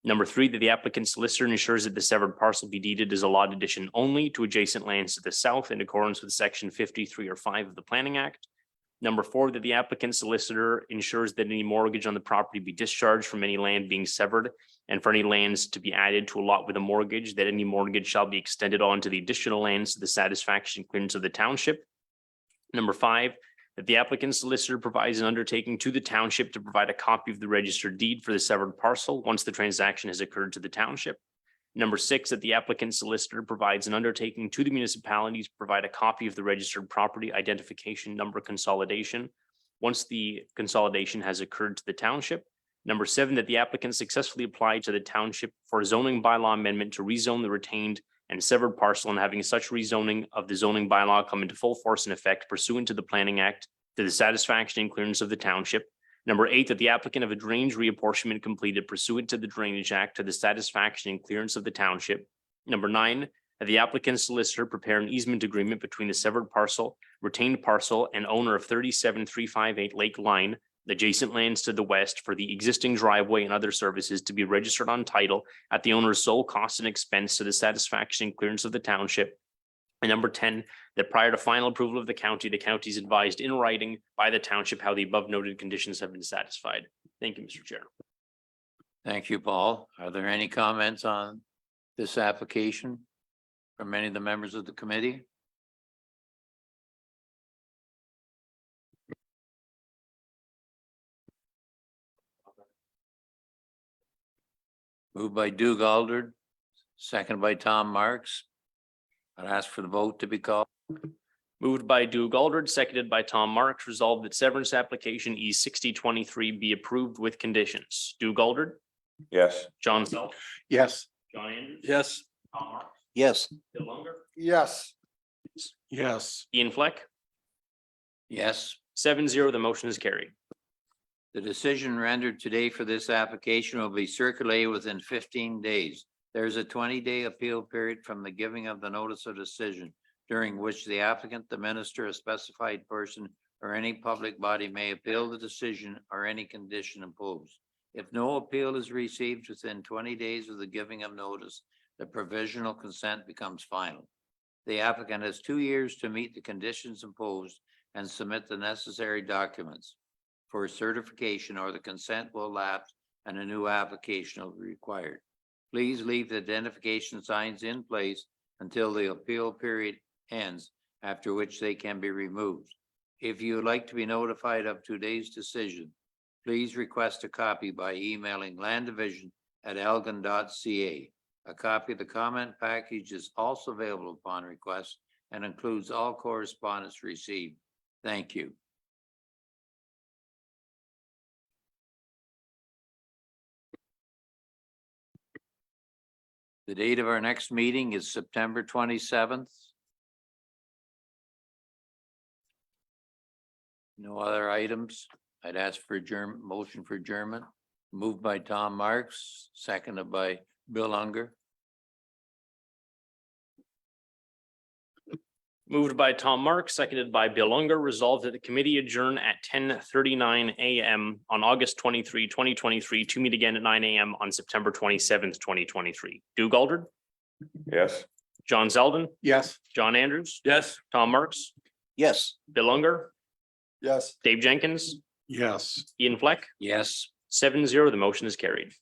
Number 3, that the applicant solicitor ensures that the severed parcel be deeded as a lot addition only to adjacent lands to the south in accordance with section 53 or 5 of the Planning Act. Number 4, that the applicant solicitor ensures that any mortgage on the property be discharged from any land being severed, and for any lands to be added to a lot with a mortgage, that any mortgage shall be extended on to the additional lands to the satisfaction and clearance of the township. Number 5, that the applicant solicitor provides an undertaking to the township to provide a copy of the registered deed for the severed parcel once the transaction has occurred to the township. Number 6, that the applicant solicitor provides an undertaking to the municipalities to provide a copy of the registered property identification number consolidation once the consolidation has occurred to the township. Number 7, that the applicant successfully applied to the township for a zoning bylaw amendment to rezone the retained and severed parcel, and having such rezoning of the zoning bylaw come into full force and effect pursuant to the Planning Act to the satisfaction and clearance of the township. Number 8, that the applicant of a drainage reapportionment completed pursuant to the Drainage Act to the satisfaction and clearance of the township. Number 9, that the applicant solicitor prepare an easement agreement between the severed parcel, retained parcel, and owner of 37358 Lake Line, adjacent lands to the west, for the existing driveway and other services to be registered on title at the owner's sole cost and expense to the satisfaction and clearance of the township. And number 10, that prior to final approval of the county is advised in writing by the township how the above noted conditions have been satisfied. Thank you, Mr. Chair. Thank you, Paul. Are there any comments on this application from any of the members of the committee? Moved by Doug Aldred, second by Tom Marks. I'd ask for the vote to be called. Moved by Doug Aldred, seconded by Tom Marks, resolved that severance application E6023 be approved with conditions. Doug Aldred, Yes. John Self, Yes. John Andrews. Yes. Tom Marks, Yes. Bill Unger, Yes. Yes. Ian Fleck, Yes. 7-0, the motion is carried. The decision rendered today for this application will be circulated within 15 days. There's a 20-day appeal period from the giving of the notice of decision, during which the applicant, the minister, a specified person, or any public body may appeal the decision or any condition imposed. If no appeal is received within 20 days of the giving of notice, the provisional consent becomes final. The applicant has 2 years to meet the conditions imposed and submit the necessary documents for certification, or the consent will lapse and a new application will be required. Please leave the identification signs in place until the appeal period ends, after which they can be removed. If you would like to be notified of today's decision, please request a copy by emailing landdivision@elgin.ca. A copy of the comment package is also available upon request and includes all correspondence received. Thank you. The date of our next meeting is September 27th. No other items. I'd ask for motion for adjournment. Moved by Tom Marks, seconded by Bill Unger. Moved by Tom Mark, seconded by Bill Unger, resolved that the committee adjourn at 10:39 a.m. on August 23, 2023, to meet again at 9 a.m. on September 27th, 2023. Doug Aldred, Yes. John Zeldin, Yes. John Andrews, Yes. Tom Marks, Yes. Bill Unger, Yes. Dave Jenkins, Yes. Ian Fleck, Yes. 7-0, the motion is carried.